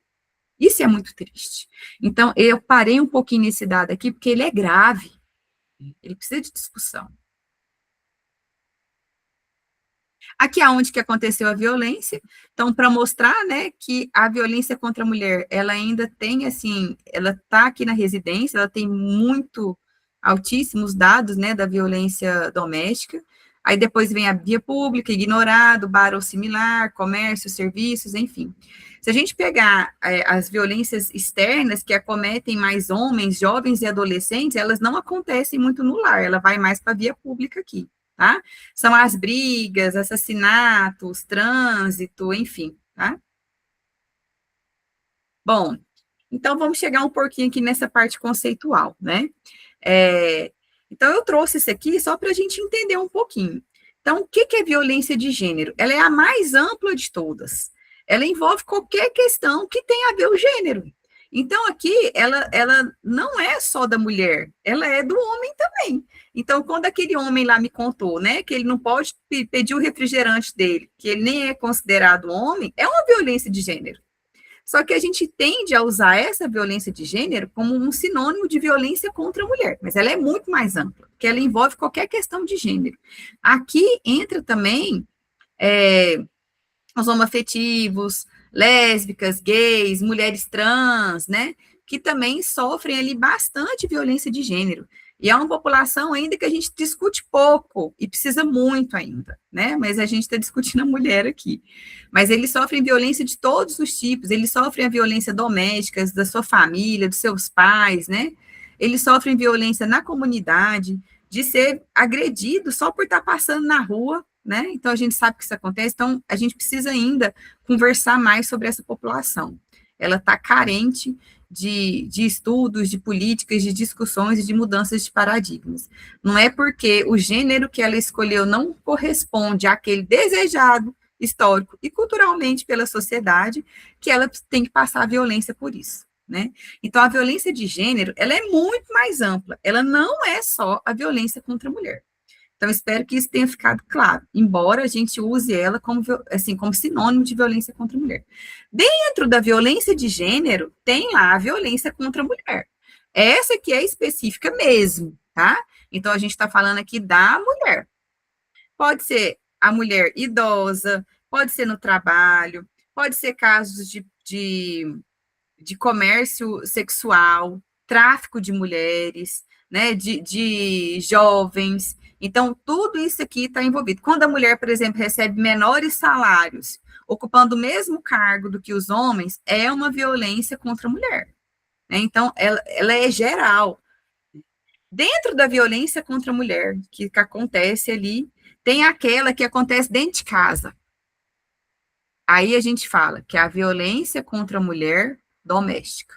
Isso é muito triste. Então, eu parei um pouquinho nesse dado aqui, porque ele é grave, ele precisa de discussão. Aqui é onde que aconteceu a violência, então, para mostrar, né, que a violência contra a mulher, ela ainda tem, assim, ela está aqui na residência, ela tem muito altíssimos dados, né, da violência doméstica, aí depois vem a via pública, ignorado, bar ou similar, comércio, serviços, enfim. Se a gente pegar as violências externas que acometem mais homens, jovens e adolescentes, elas não acontecem muito no lar, ela vai mais para a via pública aqui, tá? São as brigas, assassinatos, trânsito, enfim, tá? Bom, então vamos chegar um pouquinho aqui nessa parte conceitual, né? É, então eu trouxe isso aqui só para a gente entender um pouquinho. Então, o que é violência de gênero? Ela é a mais ampla de todas. Ela envolve qualquer questão que tenha a ver o gênero. Então, aqui, ela não é só da mulher, ela é do homem também. Então, quando aquele homem lá me contou, né, que ele não pode pedir o refrigerante dele, que ele nem é considerado homem, é uma violência de gênero. Só que a gente tende a usar essa violência de gênero como um sinônimo de violência contra a mulher, mas ela é muito mais ampla, porque ela envolve qualquer questão de gênero. Aqui entra também os homoafetivos, lésbicas, gays, mulheres trans, né, que também sofrem ali bastante violência de gênero. E é uma população ainda que a gente discute pouco e precisa muito ainda, né? Mas a gente está discutindo a mulher aqui. Mas eles sofrem violência de todos os tipos, eles sofrem a violência doméstica, da sua família, dos seus pais, né? Eles sofrem violência na comunidade, de ser agredido só por estar passando na rua, né? Então a gente sabe que isso acontece, então a gente precisa ainda conversar mais sobre essa população. Ela está carente de estudos, de políticas, de discussões e de mudanças de paradigmas. Não é porque o gênero que ela escolheu não corresponde àquele desejado histórico e culturalmente pela sociedade que ela tem que passar a violência por isso, né? Então, a violência de gênero, ela é muito mais ampla, ela não é só a violência contra a mulher. Então, espero que isso tenha ficado claro, embora a gente use ela como, assim, como sinônimo de violência contra a mulher. Dentro da violência de gênero, tem lá a violência contra a mulher. Essa que é específica mesmo, tá? Então, a gente está falando aqui da mulher. Pode ser a mulher idosa, pode ser no trabalho, pode ser casos de comércio sexual, tráfico de mulheres, né, de jovens. Então, tudo isso aqui está envolvido. Quando a mulher, por exemplo, recebe menores salários, ocupando o mesmo cargo do que os homens, é uma violência contra a mulher. Né? Então, ela é geral. Dentro da violência contra a mulher, que acontece ali, tem aquela que acontece dentro de casa. Aí a gente fala que é a violência contra a mulher doméstica.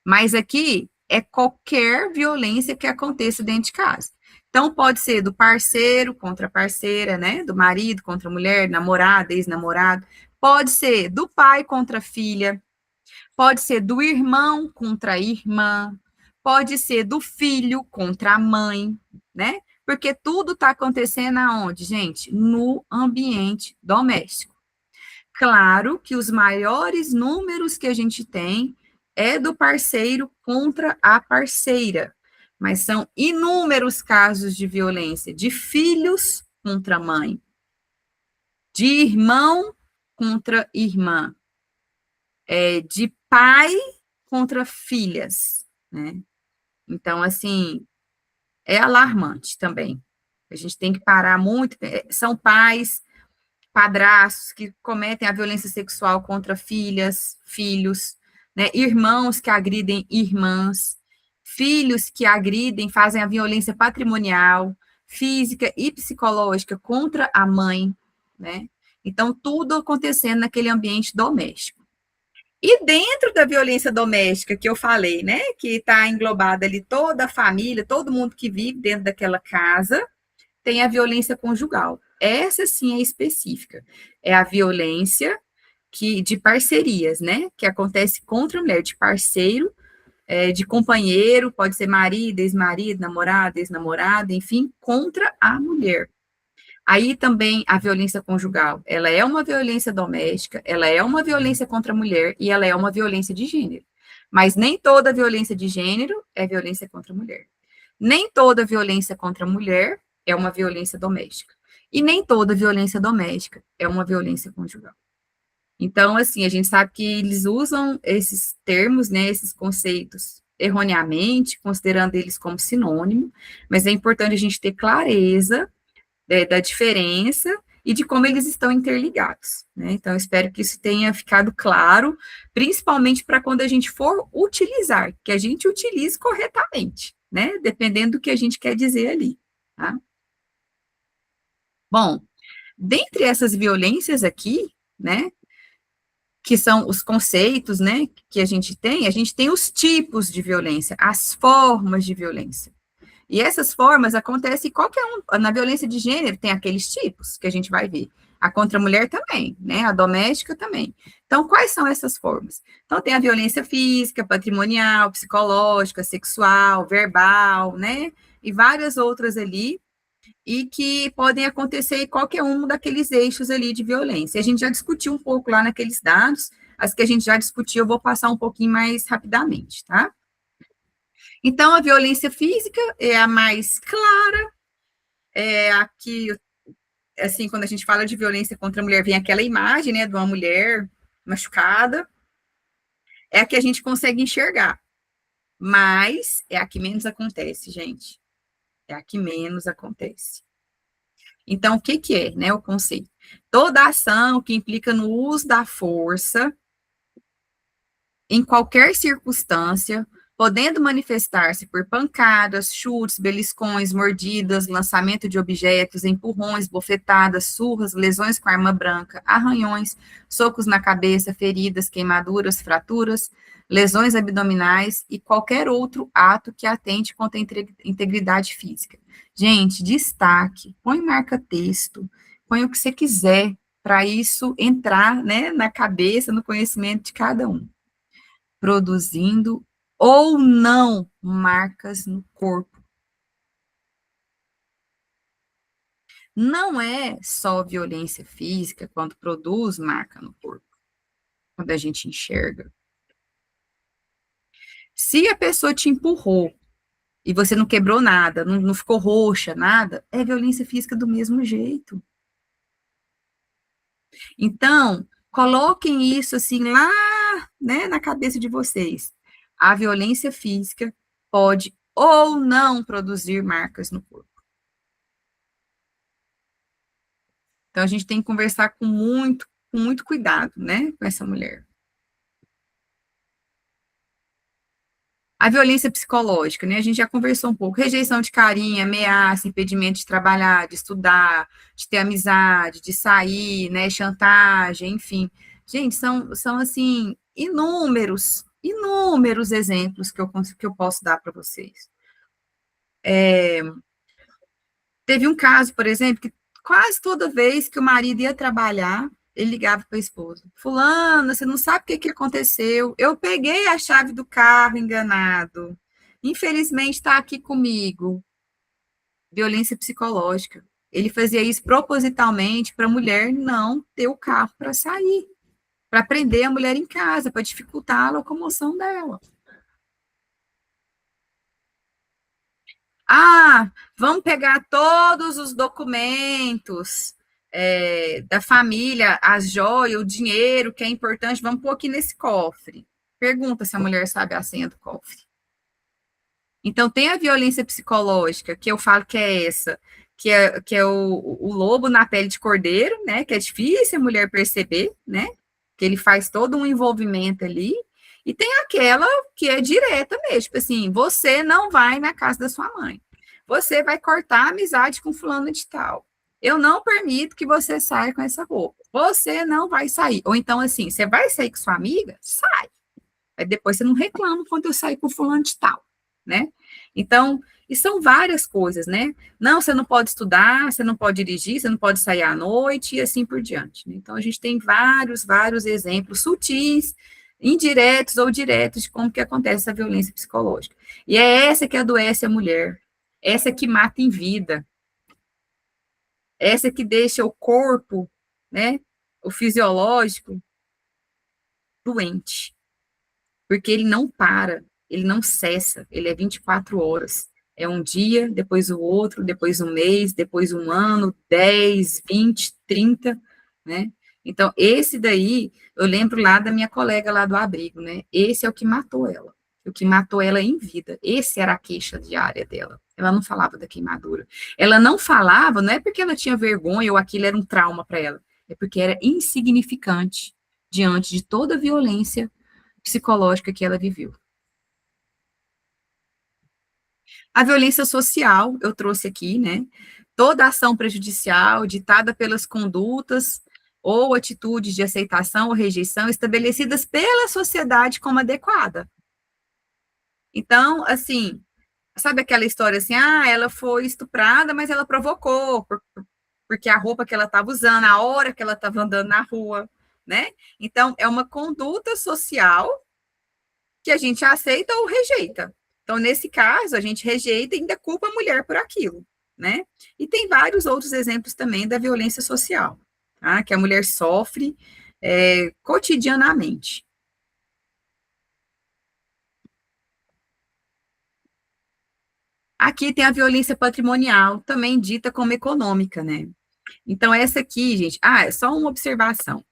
Mas aqui é qualquer violência que aconteça dentro de casa. Então, pode ser do parceiro contra a parceira, né? Do marido contra a mulher, namorada, ex-namorado. Pode ser do pai contra a filha. Pode ser do irmão contra a irmã. Pode ser do filho contra a mãe, né? Porque tudo está acontecendo aonde, gente? No ambiente doméstico. Claro que os maiores números que a gente tem é do parceiro contra a parceira, mas são inúmeros casos de violência de filhos contra mãe, de irmão contra irmã, de pai contra filhas, né? Então, assim, é alarmante também. A gente tem que parar muito. São pais, padrastos que cometem a violência sexual contra filhas, filhos, né, irmãos que agridem irmãs, filhos que agridem, fazem a violência patrimonial, física e psicológica contra a mãe, né? Então, tudo acontecendo naquele ambiente doméstico. E dentro da violência doméstica que eu falei, né, que está englobada ali toda a família, todo mundo que vive dentro daquela casa, tem a violência conjugal. Essa sim é específica. É a violência de parcerias, né? Que acontece contra a mulher, de parceiro, de companheiro, pode ser marido, ex-marido, namorado, ex-namorada, enfim, contra a mulher. Aí também a violência conjugal, ela é uma violência doméstica, ela é uma violência contra a mulher e ela é uma violência de gênero. Mas nem toda violência de gênero é violência contra a mulher. Nem toda violência contra a mulher é uma violência doméstica. E nem toda violência doméstica é uma violência conjugal. Então, assim, a gente sabe que eles usam esses termos, né, esses conceitos erroneamente, considerando eles como sinônimo, mas é importante a gente ter clareza da diferença e de como eles estão interligados, né? Então, eu espero que isso tenha ficado claro, principalmente para quando a gente for utilizar, que a gente utilize corretamente, né? Dependendo do que a gente quer dizer ali, tá? Bom, dentre essas violências aqui, né, que são os conceitos, né, que a gente tem os tipos de violência, as formas de violência. E essas formas acontecem em qualquer um. Na violência de gênero tem aqueles tipos que a gente vai ver. A contra a mulher também, né? A doméstica também. Então, quais são essas formas? Então, tem a violência física, patrimonial, psicológica, sexual, verbal, né? E várias outras ali, e que podem acontecer em qualquer um daqueles eixos ali de violência. A gente já discutiu um pouco lá naqueles dados, as que a gente já discutiu, eu vou passar um pouquinho mais rapidamente, tá? Então, a violência física é a mais clara, é a que, assim, quando a gente fala de violência contra a mulher, vem aquela imagem, né, de uma mulher machucada, é a que a gente consegue enxergar, mas é a que menos acontece, gente, é a que menos acontece. Então, o que que é, né, o conceito? Toda ação que implica no uso da força, em qualquer circunstância, podendo manifestar-se por pancadas, chutes, beliscões, mordidas, lançamento de objetos, empurrões, bofetadas, surras, lesões com arma branca, arranhões, socos na cabeça, feridas, queimaduras, fraturas, lesões abdominais e qualquer outro ato que atente contra a integridade física. Gente, destaque, põe marca-texto, põe o que você quiser para isso entrar, né, na cabeça, no conhecimento de cada um. Produzindo ou não marcas no corpo. Não é só violência física quando produz marca no corpo, quando a gente enxerga. Se a pessoa te empurrou e você não quebrou nada, não ficou roxa, nada, é violência física do mesmo jeito. Então, coloquem isso assim lá, né, na cabeça de vocês. A violência física pode ou não produzir marcas no corpo. Então, a gente tem que conversar com muito cuidado, né, com essa mulher. A violência psicológica, né? A gente já conversou um pouco. Rejeição de carinho, ameaça, impedimento de trabalhar, de estudar, de ter amizade, de sair, né? Chantagem, enfim. Gente, são assim, inúmeros exemplos que eu posso dar para vocês. Teve um caso, por exemplo, que quase toda vez que o marido ia trabalhar, ele ligava para a esposa. Fulana, você não sabe o que aconteceu. Eu peguei a chave do carro enganado. Infelizmente está aqui comigo. Violência psicológica. Ele fazia isso propositalmente para a mulher não ter o carro para sair, para prender a mulher em casa, para dificultar a locomoção dela. Ah, vamos pegar todos os documentos da família, as joias, o dinheiro que é importante, vamos pôr aqui nesse cofre. Pergunta se a mulher sabe a senha do cofre. Então, tem a violência psicológica, que eu falo que é essa, que é o lobo na pele de cordeiro, né? Que é difícil a mulher perceber, né? Que ele faz todo um envolvimento ali. E tem aquela que é direta mesmo, tipo assim, você não vai na casa da sua mãe. Você vai cortar a amizade com fulano de tal. Eu não permito que você saia com essa roupa. Você não vai sair. Ou então, assim, você vai sair com sua amiga? Sai. Aí depois você não reclama quando eu sair com fulano de tal, né? Então, e são várias coisas, né? Não, você não pode estudar, você não pode dirigir, você não pode sair à noite e assim por diante. Né? Então, a gente tem vários exemplos sutis, indiretos ou diretos de como que acontece essa violência psicológica. E é essa que adoece a mulher, essa que mata em vida, essa que deixa o corpo, né, o fisiológico, doente. Porque ele não para, ele não cessa, ele é 24 horas. É um dia, depois o outro, depois um mês, depois um ano, 10, 20, 30, né? Então, esse daí, eu lembro lá da minha colega lá do abrigo, né? Esse é o que matou ela. O que matou ela em vida. Esse era a queixa diária dela. Ela não falava da queimadura. Ela não falava, não é porque ela tinha vergonha ou aquilo era um trauma para ela, é porque era insignificante diante de toda a violência psicológica que ela viveu. A violência social, eu trouxe aqui, né? Toda ação prejudicial ditada pelas condutas ou atitudes de aceitação ou rejeição estabelecidas pela sociedade como adequada. Então, assim, sabe aquela história assim, ela foi estuprada, mas ela provocou, porque a roupa que ela estava usando, a hora que ela estava andando na rua, né? Então, é uma conduta social que a gente aceita ou rejeita. Então, nesse caso, a gente rejeita e ainda culpa a mulher por aquilo, né? E tem vários outros exemplos também da violência social, tá? Que a mulher sofre cotidianamente. Aqui tem a violência patrimonial, também dita como econômica, né? Então, essa aqui, gente, é só uma observação.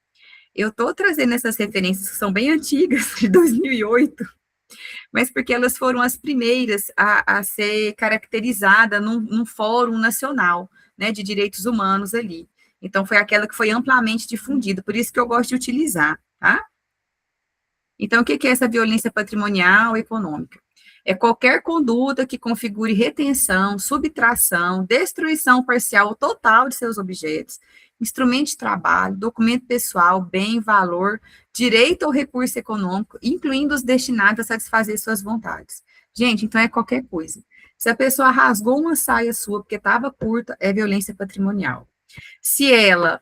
Eu estou trazendo essas referências que são bem antigas, de 2008, mas porque elas foram as primeiras a ser caracterizada num fórum nacional, né, de direitos humanos ali. Então, foi aquela que foi amplamente difundida, por isso que eu gosto de utilizar, tá? Então, o que é essa violência patrimonial econômica? É qualquer conduta que configure retenção, subtração, destruição parcial ou total de seus objetos, instrumento de trabalho, documento pessoal, bem, valor, direito ao recurso econômico, incluindo os destinados a satisfazer suas vontades. Gente, então é qualquer coisa. Se a pessoa rasgou uma saia sua porque estava curta, é violência patrimonial. Se ela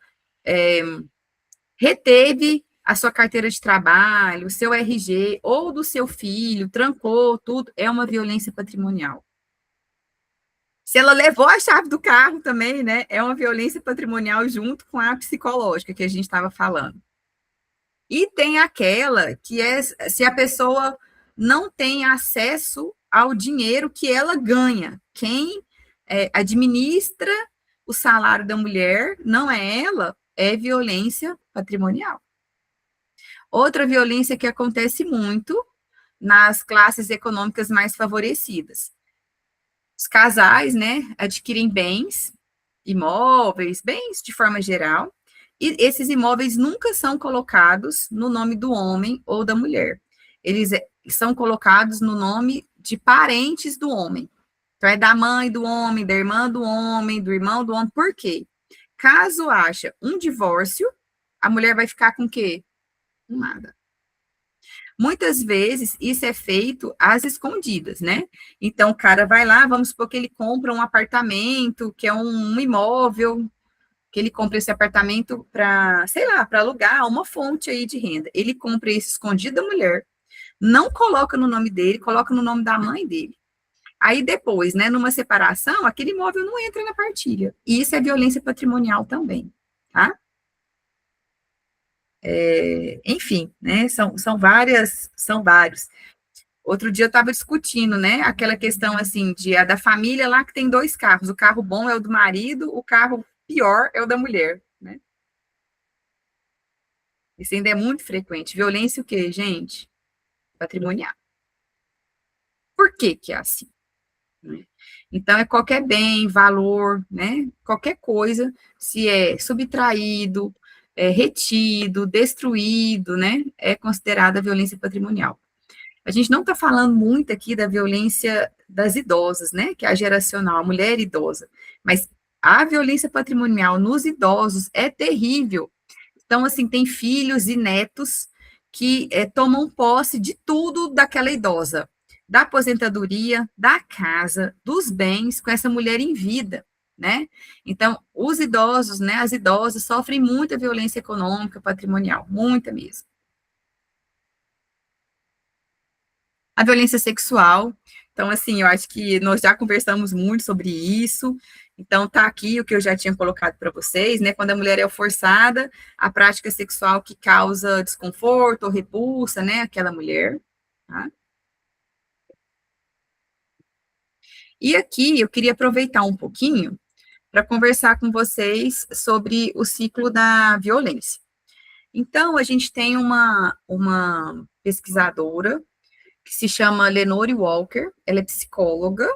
reteve a sua carteira de trabalho, o seu RG ou do seu filho, trancou tudo, é uma violência patrimonial. Se ela levou a chave do carro também, né, é uma violência patrimonial junto com a psicológica que a gente estava falando. E tem aquela que é se a pessoa não tem acesso ao dinheiro que ela ganha. Quem administra o salário da mulher, não é ela, é violência patrimonial. Outra violência que acontece muito nas classes econômicas mais favorecidas. Os casais, né, adquirem bens, imóveis, bens de forma geral, e esses imóveis nunca são colocados no nome do homem ou da mulher. Eles são colocados no nome de parentes do homem. Então, é da mãe do homem, da irmã do homem, do irmão do homem. Por quê? Caso haja um divórcio, a mulher vai ficar com o quê? Nada. Muitas vezes isso é feito às escondidas, né? Então o cara vai lá, vamos supor que ele compra um apartamento, que é um imóvel, que ele compra esse apartamento para, sei lá, para alugar uma fonte aí de renda. Ele compra esse escondido da mulher, não coloca no nome dele, coloca no nome da mãe dele. Aí depois, né, numa separação, aquele imóvel não entra na partilha. E isso é violência patrimonial também, tá? Enfim, né, são vários. Outro dia eu estava discutindo, né, aquela questão, assim, da família lá que tem dois carros, o carro bom é o do marido, o carro pior é o da mulher, né? Isso ainda é muito frequente. Violência o quê, gente? Patrimonial. Por que que é assim? Né? Então, é qualquer bem, valor, né, qualquer coisa, se é subtraído, retido, destruído, né, é considerada violência patrimonial. A gente não está falando muito aqui da violência das idosas, né, que é a geracional, a mulher idosa, mas a violência patrimonial nos idosos é terrível. Então, assim, tem filhos e netos que tomam posse de tudo daquela idosa, da aposentadoria, da casa, dos bens com essa mulher em vida, né? Então, os idosos, né, as idosas sofrem muita violência econômica, patrimonial, muita mesmo. A violência sexual. Então, assim, eu acho que nós já conversamos muito sobre isso. Então, tá aqui o que eu já tinha colocado para vocês, né? Quando a mulher é forçada, a prática sexual que causa desconforto ou repulsa, né? Aquela mulher. Tá? E aqui eu queria aproveitar um pouquinho para conversar com vocês sobre o ciclo da violência. Então, a gente tem uma pesquisadora que se chama Lenore Walker, ela é psicóloga,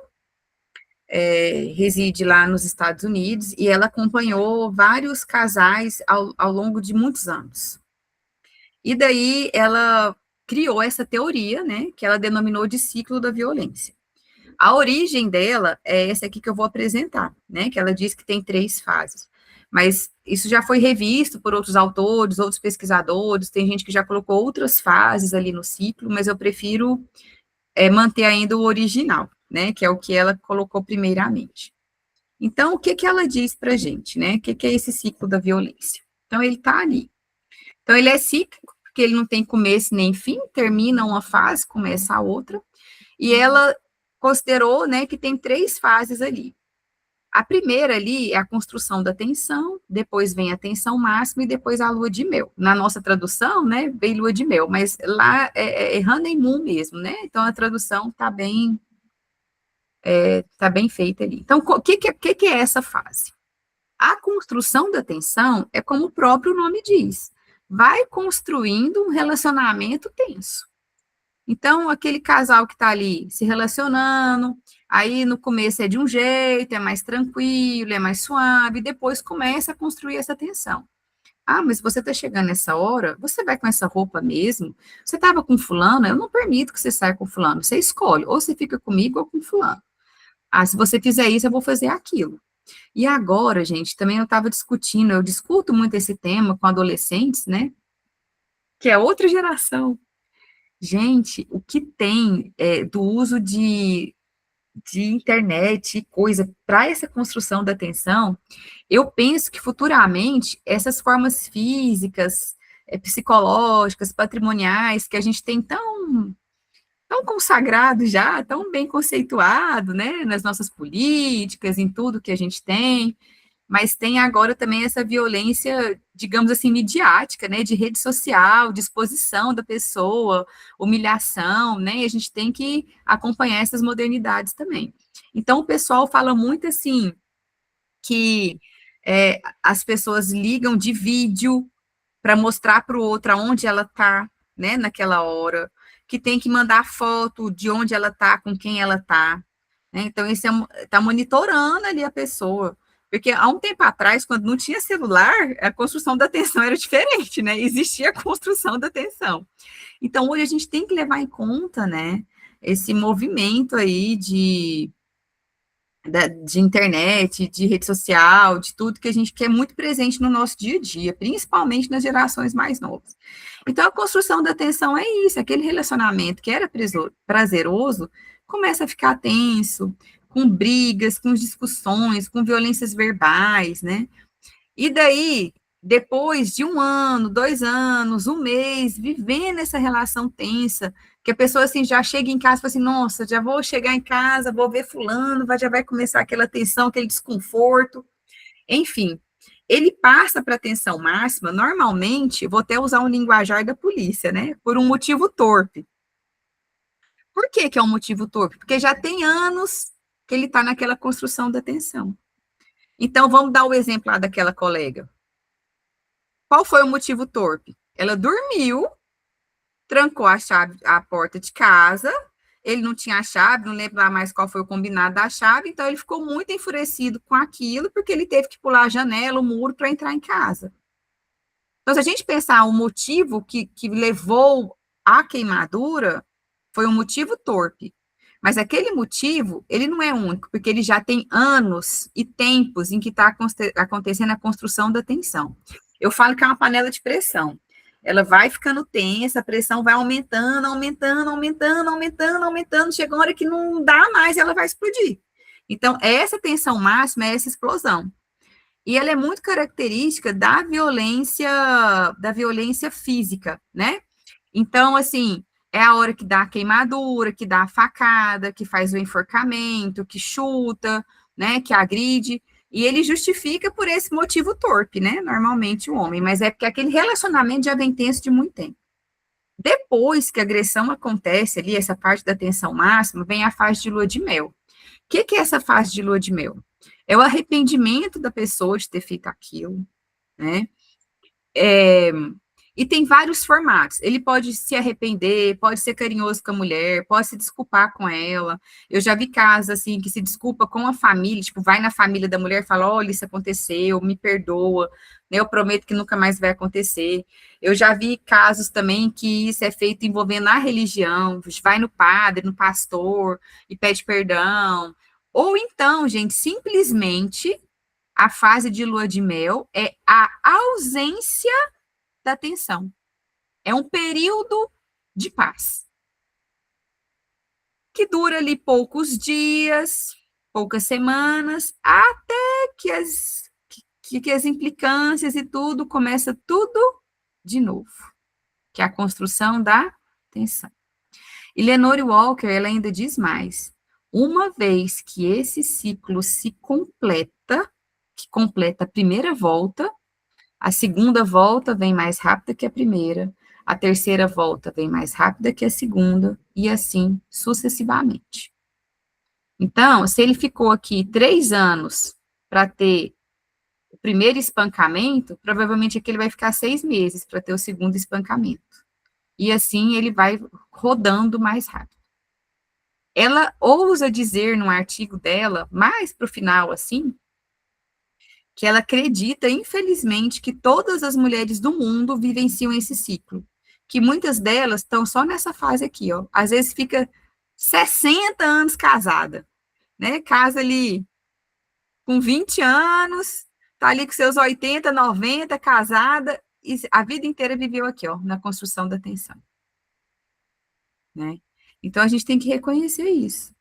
reside lá nos Estados Unidos, e ela acompanhou vários casais ao longo de muitos anos. E daí ela criou essa teoria, né, que ela denominou de ciclo da violência. A origem dela é essa aqui que eu vou apresentar, né, que ela diz que tem 3 fases. Mas isso já foi revisto por outros autores, outros pesquisadores, tem gente que já colocou outras fases ali no ciclo, mas eu prefiro manter ainda o original, né, que é o que ela colocou primeiramente. Então, o que que ela diz para a gente, né? O que que é esse ciclo da violência? Então, ele está ali. Então, ele é cíclico, porque ele não tem começo nem fim, termina uma fase, começa a outra, e ela considerou, né, que tem 3 fases ali. A primeira ali é a construção da tensão, depois vem a tensão máxima e depois a lua de mel. Na nossa tradução, né, vem lua de mel, mas lá é honeymoon mesmo, né? Então a tradução tá bem feita ali. Então, o que é essa fase? A construção da tensão é como o próprio nome diz, vai construindo um relacionamento tenso. Então, aquele casal que está ali se relacionando, aí no começo é de um jeito, é mais tranquilo, é mais suave, depois começa a construir essa tensão. Ah, mas você está chegando nessa hora, você vai com essa roupa mesmo? Você estava com fulano? Eu não permito que você saia com fulano. Você escolhe, ou você fica comigo ou com fulano. Ah, se você fizer isso, eu vou fazer aquilo. E agora, gente, também eu estava discutindo, eu discuto muito esse tema com adolescentes, né? Que é outra geração. Gente, o que tem do uso de internet e coisa para essa construção da atenção, eu penso que futuramente essas formas físicas, psicológicas, patrimoniais, que a gente tem tão consagrado já, tão bem conceituado, né, nas nossas políticas, em tudo que a gente tem, mas tem agora também essa violência, digamos assim, midiática, né, de rede social, de exposição da pessoa, humilhação, né, e a gente tem que acompanhar essas modernidades também. Então, o pessoal fala muito assim, que as pessoas ligam de vídeo para mostrar para o outro aonde ela está, né, naquela hora, que tem que mandar foto de onde ela está, com quem ela está, né? Então, isso está monitorando ali a pessoa. Porque há um tempo atrás, quando não tinha celular, a construção da atenção era diferente, né? Existia a construção da atenção. Então, hoje a gente tem que levar em conta, né, esse movimento aí de internet, de rede social, de tudo que a gente quer muito presente no nosso dia a dia, principalmente nas gerações mais novas. Então, a construção da atenção é isso, aquele relacionamento que era prazeroso, começa a ficar tenso, com brigas, com discussões, com violências verbais, né? E daí, depois de 1 ano, 2 anos, 1 mês, vivendo essa relação tensa, que a pessoa assim já chega em casa e fala assim, nossa, já vou chegar em casa, vou ver fulano, já vai começar aquela tensão, aquele desconforto, enfim. Ele passa para a tensão máxima, normalmente, vou até usar um linguajar da polícia, né? Por um motivo torpe. Por que que é um motivo torpe? Porque já tem anos que ele está naquela construção da tensão. Então, vamos dar o exemplo lá daquela colega. Qual foi o motivo torpe? Ela dormiu, trancou a porta de casa, ele não tinha a chave, não lembro mais qual foi o combinado da chave, então ele ficou muito enfurecido com aquilo, porque ele teve que pular a janela, o muro, para entrar em casa. Então, se a gente pensar o motivo que levou à queimadura, foi um motivo torpe. Mas aquele motivo, ele não é único, porque ele já tem anos e tempos em que está acontecendo a construção da tensão. Eu falo que é uma panela de pressão. Ela vai ficando tensa, a pressão vai aumentando, aumentando, aumentando, aumentando, aumentando, chega uma hora que não dá mais, ela vai explodir. Então, essa tensão máxima é essa explosão. E ela é muito característica da violência física, né? Então, assim, é a hora que dá a queimadura, que dá a facada, que faz o enforcamento, que chuta, né, que agride, e ele justifica por esse motivo torpe, né, normalmente o homem, mas é porque aquele relacionamento já vem tenso de muito tempo. Depois que a agressão acontece ali, essa parte da tensão máxima, vem a fase de lua de mel. O que é essa fase de lua de mel? É o arrependimento da pessoa de ter feito aquilo, né? É, e tem vários formatos. Ele pode se arrepender, pode ser carinhoso com a mulher, pode se desculpar com ela. Eu já vi casos assim que se desculpa com a família, tipo, vai na família da mulher e fala: olha, isso aconteceu, me perdoa, né, eu prometo que nunca mais vai acontecer. Eu já vi casos também que isso é feito envolvendo a religião, vai no padre, no pastor e pede perdão. Ou então, gente, simplesmente a fase de lua de mel é a ausência da tensão. É um período de paz, que dura ali poucos dias, poucas semanas, até que as implicâncias e tudo começa tudo de novo, que é a construção da tensão. E Lenore Walker, ela ainda diz mais. Uma vez que esse ciclo se completa, que completa a primeira volta, a segunda volta vem mais rápida que a primeira, a terceira volta vem mais rápida que a segunda, e assim sucessivamente. Então, se ele ficou aqui 3 anos para ter o primeiro espancamento, provavelmente aqui ele vai ficar 6 meses para ter o segundo espancamento. E assim ele vai rodando mais rápido. Ela ousa dizer no artigo dela, mais para o final, assim, que ela acredita, infelizmente, que todas as mulheres do mundo vivenciam esse ciclo, que muitas delas estão só nessa fase aqui, ó. Às vezes fica 60 anos casada, né? Casa ali com 20 anos, tá ali com seus 80, 90, casada, e a vida inteira viveu aqui, ó, na construção da tensão, né? Então, a gente tem que reconhecer isso.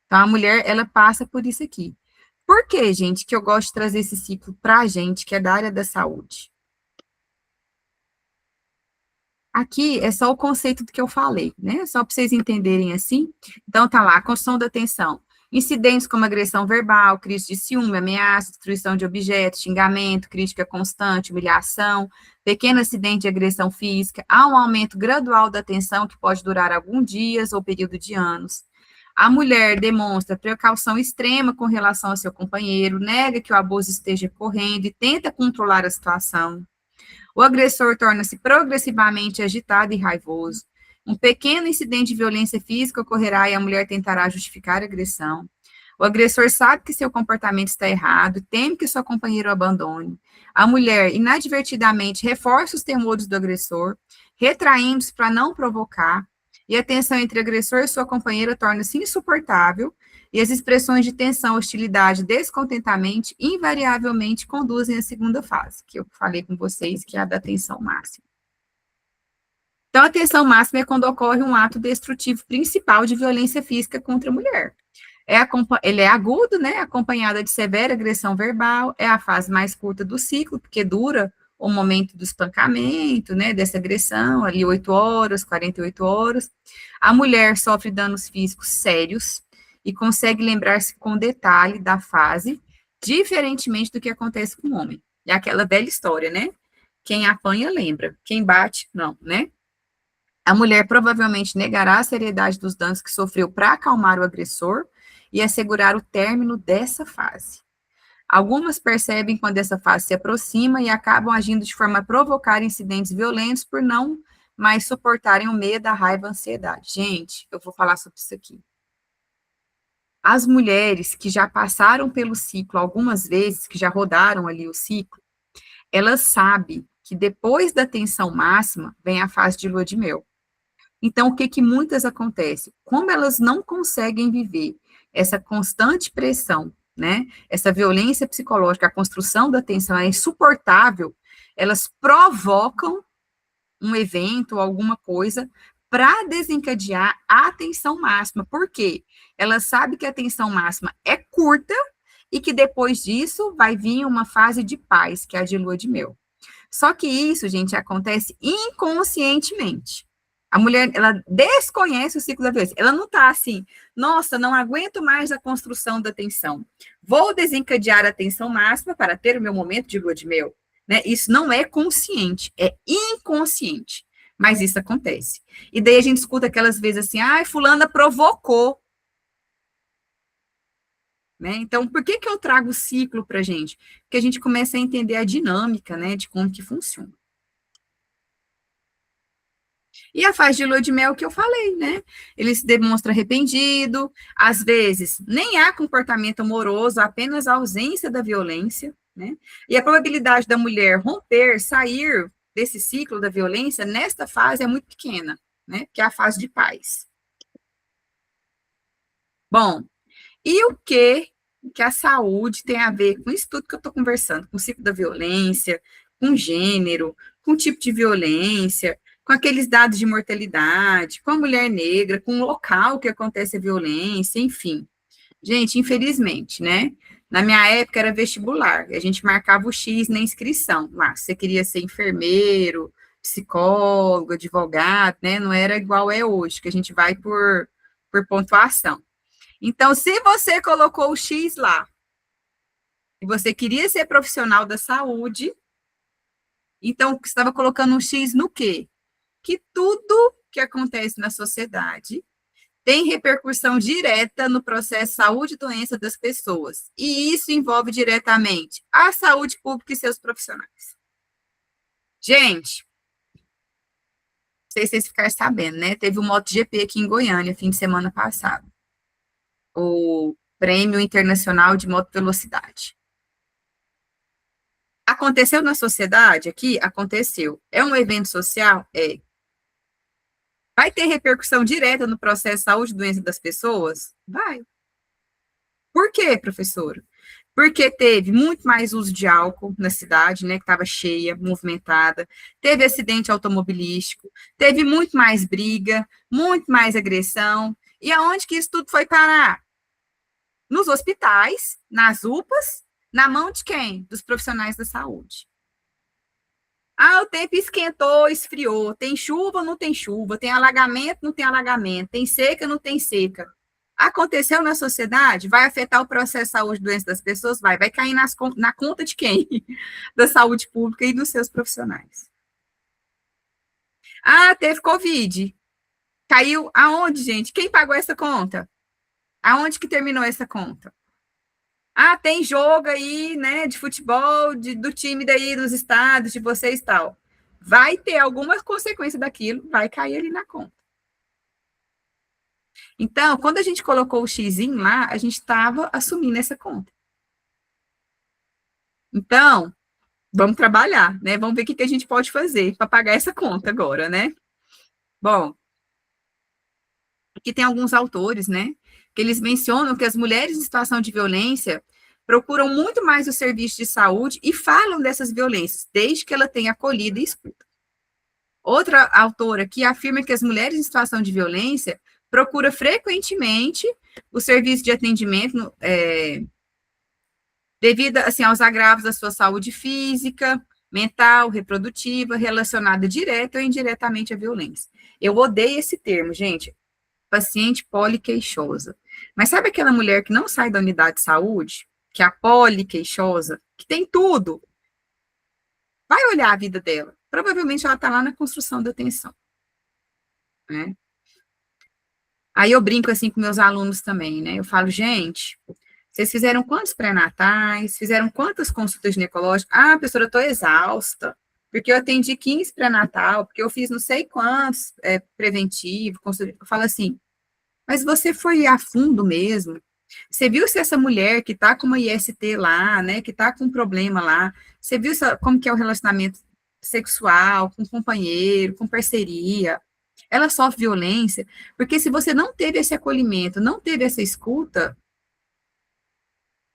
Então, a mulher, ela passa por isso aqui. Por que, gente, que eu gosto de trazer esse ciclo pra gente, que é da área da saúde? Aqui é só o conceito do que eu falei, né? Só para vocês entenderem assim. Então, tá lá, a construção da tensão. Incidentes como agressão verbal, crise de ciúme, ameaça, destruição de objetos, xingamento, crítica constante, humilhação, pequeno acidente de agressão física. Há um aumento gradual da tensão que pode durar alguns dias ou período de anos. A mulher demonstra precaução extrema com relação ao seu companheiro, nega que o abuso esteja ocorrendo e tenta controlar a situação. O agressor torna-se progressivamente agitado e raivoso. Um pequeno incidente de violência física ocorrerá e a mulher tentará justificar a agressão. O agressor sabe que seu comportamento está errado e teme que sua companheira o abandone. A mulher, inadvertidamente, reforça os temores do agressor, retraindo-se para não provocar, e a tensão entre agressor e sua companheira torna-se insuportável, e as expressões de tensão, hostilidade, descontentamento, invariavelmente conduzem à segunda fase, que eu falei com vocês, que é a da tensão máxima. Então, a tensão máxima é quando ocorre um ato destrutivo principal de violência física contra a mulher. Ele é agudo, né, acompanhada de severa agressão verbal, é a fase mais curta do ciclo, porque dura o momento do espancamento, né, dessa agressão, ali 8 horas, 48 horas. A mulher sofre danos físicos sérios e consegue lembrar-se com detalhe da fase, diferentemente do que acontece com o homem. É aquela velha história, né? Quem apanha lembra, quem bate, não, né? A mulher provavelmente negará a seriedade dos danos que sofreu para acalmar o agressor e assegurar o término dessa fase. Algumas percebem quando essa fase se aproxima e acabam agindo de forma a provocar incidentes violentos por não mais suportarem o medo, a raiva, a ansiedade. Gente, eu vou falar sobre isso aqui. As mulheres que já passaram pelo ciclo algumas vezes, que já rodaram ali o ciclo, elas sabem que depois da tensão máxima vem a fase de lua de mel. Então, o que que muitas acontece? Como elas não conseguem viver essa constante pressão, né? Essa violência psicológica, a construção da tensão é insuportável, elas provocam um evento ou alguma coisa para desencadear a tensão máxima. Por quê? Ela sabe que a tensão máxima é curta e que depois disso vai vir uma fase de paz, que é a de lua de mel. Só que isso, gente, acontece inconscientemente. A mulher, ela desconhece o ciclo da violência. Ela não está assim, nossa, não aguento mais a construção da tensão. Vou desencadear a tensão máxima para ter o meu momento de lua de mel. Né? Isso não é consciente, é inconsciente. Mas isso acontece. E daí a gente escuta aquelas vezes assim, ah, fulana provocou. Né? Então, por que eu trago o ciclo para a gente? Porque a gente começa a entender a dinâmica, né, de como que funciona. E a fase de lua de mel que eu falei, né? Ele se demonstra arrependido, às vezes nem há comportamento amoroso, apenas a ausência da violência, né? E a probabilidade da mulher romper, sair desse ciclo da violência nesta fase é muito pequena, né? Que é a fase de paz. Bom, e o que a saúde tem a ver com isso tudo que eu estou conversando, com o ciclo da violência, com gênero, com o tipo de violência, com aqueles dados de mortalidade, com a mulher negra, com o local que acontece a violência, enfim. Gente, infelizmente, né? Na minha época era vestibular, a gente marcava o X na inscrição lá. Você queria ser enfermeiro, psicólogo, advogado, né? Não era igual é hoje, que a gente vai por pontuação. Então, se você colocou o X lá, e você queria ser profissional da saúde, então você estava colocando um X no quê? Que tudo que acontece na sociedade tem repercussão direta no processo saúde e doença das pessoas. E isso envolve diretamente a saúde pública e seus profissionais. Gente, não sei se vocês ficaram sabendo, né? Teve o MotoGP aqui em Goiânia, fim de semana passado. O Prêmio Internacional de Moto Velocidade. Aconteceu na sociedade aqui? Aconteceu. É um evento social? É. Vai ter repercussão direta no processo de saúde e doença das pessoas? Vai. Por quê, professora? porque teve muito mais uso de álcool na cidade, né, que estava cheia, movimentada, teve acidente automobilístico, teve muito mais briga, muito mais agressão, e aonde que isso tudo foi parar? Nos hospitais, nas UPAs, na mão de quem? Dos profissionais da saúde. Ah, o tempo esquentou, esfriou. Tem chuva, não tem chuva. Tem alagamento, não tem alagamento. Tem seca, não tem seca. Aconteceu na sociedade, vai afetar o processo de saúde e doença das pessoas? Vai cair na conta de quem? Da saúde pública e dos seus profissionais. Ah, teve Covid. Caiu aonde, gente? Quem pagou essa conta? Aonde que terminou essa conta? Ah, tem jogo aí, né, de futebol, do time daí dos estados, de vocês e tal. Vai ter alguma consequência daquilo, vai cair ali na conta. Então, quando a gente colocou o xizinho lá, a gente estava assumindo essa conta. Então, vamos trabalhar, né? Vamos ver o que a gente pode fazer para pagar essa conta agora, né? Bom, aqui tem alguns autores, né? Que eles mencionam que as mulheres em situação de violência procuram muito mais o serviço de saúde e falam dessas violências, desde que ela tenha acolhida e escuta. Outra autora que afirma que as mulheres em situação de violência procuram frequentemente o serviço de atendimento devido assim, aos agravos da sua saúde física, mental, reprodutiva, relacionada direta ou indiretamente à violência. Eu odeio esse termo, gente, paciente poliqueixosa. Mas sabe aquela mulher que não sai da unidade de saúde, que é a poliqueixosa, que tem tudo? Vai olhar a vida dela. Provavelmente ela está lá na construção da atenção, né? Aí eu brinco assim com meus alunos também, né? Eu falo, gente, vocês fizeram quantos pré-natais? Fizeram quantas consultas ginecológicas? Ah, professora, eu estou exausta, porque eu atendi 15 pré-natal, porque eu fiz não sei quantos preventivo, consulta. Eu falo assim, mas você foi a fundo mesmo? Você viu se essa mulher que está com uma IST lá, né, que está com um problema lá, você viu como que é o relacionamento sexual, com companheiro, com parceria? Ela sofre violência? Porque se você não teve esse acolhimento, não teve essa escuta,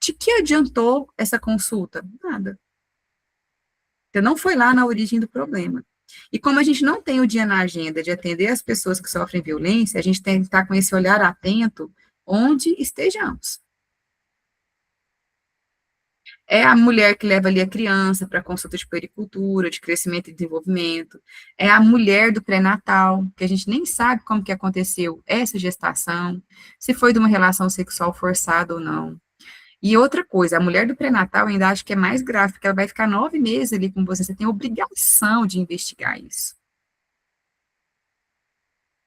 de que adiantou essa consulta? Nada. Você não foi lá na origem do problema. E como a gente não tem o dia na agenda de atender as pessoas que sofrem violência, a gente tem que estar com esse olhar atento onde estejamos. É a mulher que leva ali a criança para consulta de puericultura, de crescimento e desenvolvimento. É a mulher do pré-natal, que a gente nem sabe como que aconteceu essa gestação, se foi de uma relação sexual forçada ou não. E outra coisa, a mulher do pré-natal ainda acho que é mais grave, porque ela vai ficar 9 meses ali com você, você tem a obrigação de investigar isso,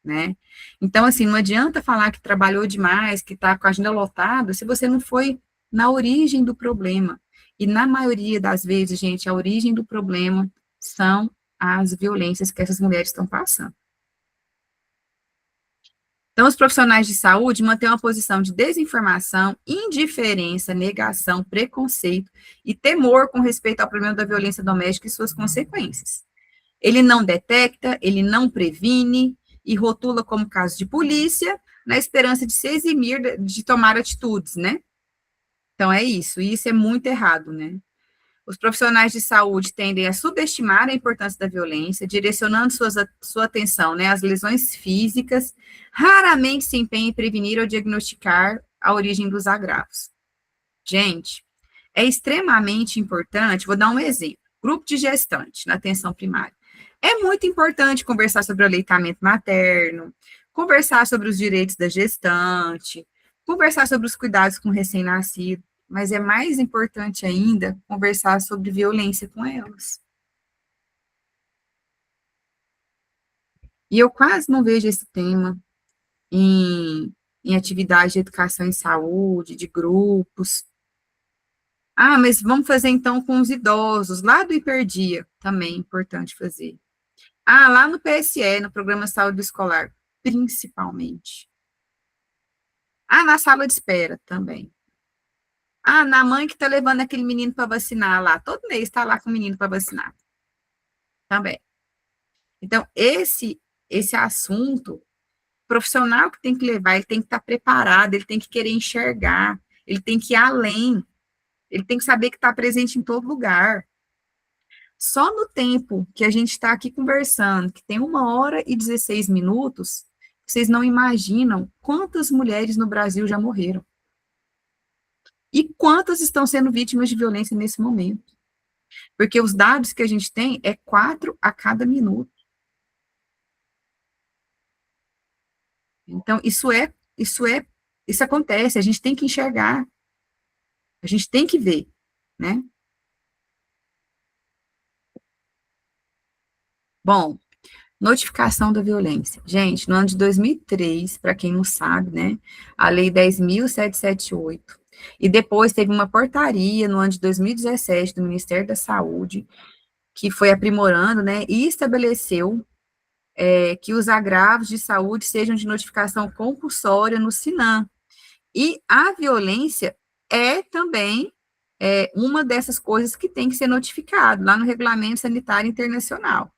né? Então, assim, não adianta falar que trabalhou demais, que está com a agenda lotada, se você não foi na origem do problema. E na maioria das vezes, gente, a origem do problema são as violências que essas mulheres estão passando. Então, os profissionais de saúde mantêm uma posição de desinformação, indiferença, negação, preconceito e temor com respeito ao problema da violência doméstica e suas consequências. Ele não detecta, ele não previne e rotula como caso de polícia, na esperança de se eximir de tomar atitudes, né? Então, é isso, e isso é muito errado, né? Os profissionais de saúde tendem a subestimar a importância da violência, direcionando sua atenção, né, às lesões físicas, raramente se empenham em prevenir ou diagnosticar a origem dos agravos. Gente, é extremamente importante, vou dar um exemplo, grupo de gestante na atenção primária. É muito importante conversar sobre o aleitamento materno, conversar sobre os direitos da gestante, conversar sobre os cuidados com o recém-nascido, mas é mais importante ainda conversar sobre violência com elas. E eu quase não vejo esse tema em atividade de educação em saúde, de grupos. Ah, mas vamos fazer então com os idosos, lá do Hiperdia, também é importante fazer. Ah, lá no PSE, no Programa de Saúde Escolar, principalmente. Ah, na sala de espera também. Ah, na mãe que está levando aquele menino para vacinar lá, todo mês está lá com o menino para vacinar. Também. Então, esse assunto, profissional que tem que levar, ele tem que estar preparado, ele tem que querer enxergar, ele tem que ir além. Ele tem que saber que está presente em todo lugar. Só no tempo que a gente está aqui conversando, que tem 1 hora e 16 minutos, vocês não imaginam quantas mulheres no Brasil já morreram. E quantas estão sendo vítimas de violência nesse momento. Porque os dados que a gente tem é 4 a cada minuto. Então, isso acontece, a gente tem que enxergar, a gente tem que ver, né? Bom, notificação da violência. Gente, no ano de 2003, para quem não sabe, né, a Lei 10.778, e depois teve uma portaria no ano de 2017 do Ministério da Saúde, que foi aprimorando, né, e estabeleceu que os agravos de saúde sejam de notificação compulsória no SINAM. E a violência é também uma dessas coisas que tem que ser notificado lá no Regulamento Sanitário Internacional.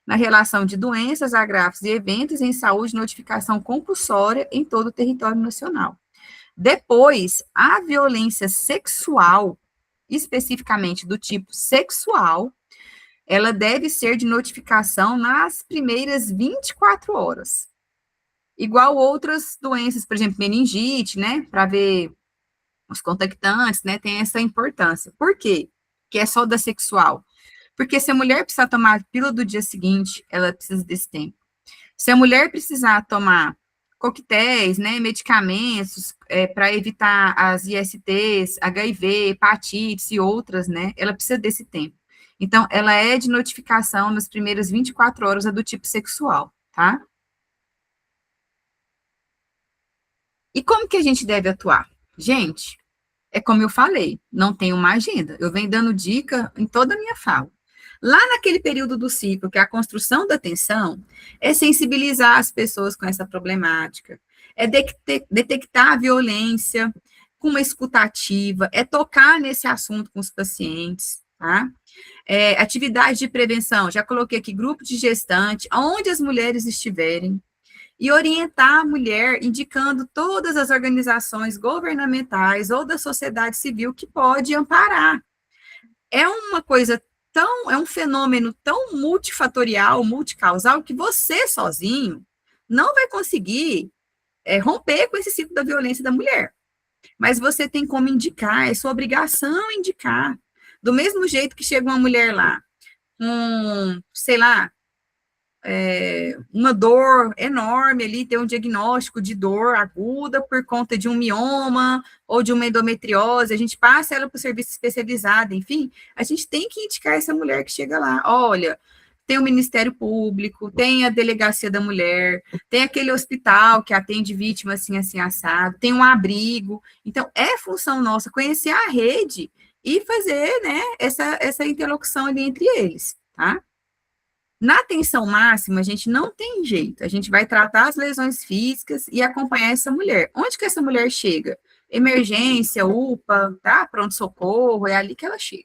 Na relação de doenças, agravos e eventos em saúde, notificação compulsória em todo o território nacional. Depois, a violência sexual, especificamente do tipo sexual, ela deve ser de notificação nas primeiras 24 horas. Igual outras doenças, por exemplo, meningite, né, para ver os contactantes, né, tem essa importância. Por quê? Que é só da sexual. Porque se a mulher precisar tomar a pílula do dia seguinte, ela precisa desse tempo. Se a mulher precisar tomar coquetéis, né, medicamentos para evitar as ISTs, HIV, hepatite e outras, né, ela precisa desse tempo. Então, ela é de notificação nas primeiras 24 horas, a do tipo sexual, tá? E como que a gente deve atuar? Gente, é como eu falei, não tem uma agenda. Eu venho dando dica em toda a minha fala. Lá naquele período do ciclo, que é a construção da atenção, é sensibilizar as pessoas com essa problemática, é detectar a violência com uma escutativa, é tocar nesse assunto com os pacientes, tá? Atividade de prevenção, já coloquei aqui grupo de gestante, onde as mulheres estiverem, e orientar a mulher, indicando todas as organizações governamentais ou da sociedade civil que pode amparar. É uma coisa é um fenômeno tão multifatorial, multicausal, que você sozinho não vai conseguir romper com esse ciclo da violência da mulher. Mas você tem como indicar, é sua obrigação indicar. Do mesmo jeito que chega uma mulher lá, sei lá, uma dor enorme ali, ter um diagnóstico de dor aguda por conta de um mioma ou de uma endometriose, a gente passa ela para o serviço especializado, enfim, a gente tem que indicar essa mulher que chega lá, olha, tem o Ministério Público, tem a Delegacia da Mulher, tem aquele hospital que atende vítima assim, assim, assado, tem um abrigo, então é função nossa conhecer a rede e fazer, né, essa interlocução ali entre eles, tá? Na atenção máxima, a gente não tem jeito. A gente vai tratar as lesões físicas e acompanhar essa mulher. Onde que essa mulher chega? Emergência, UPA, tá? Pronto-socorro, é ali que ela chega.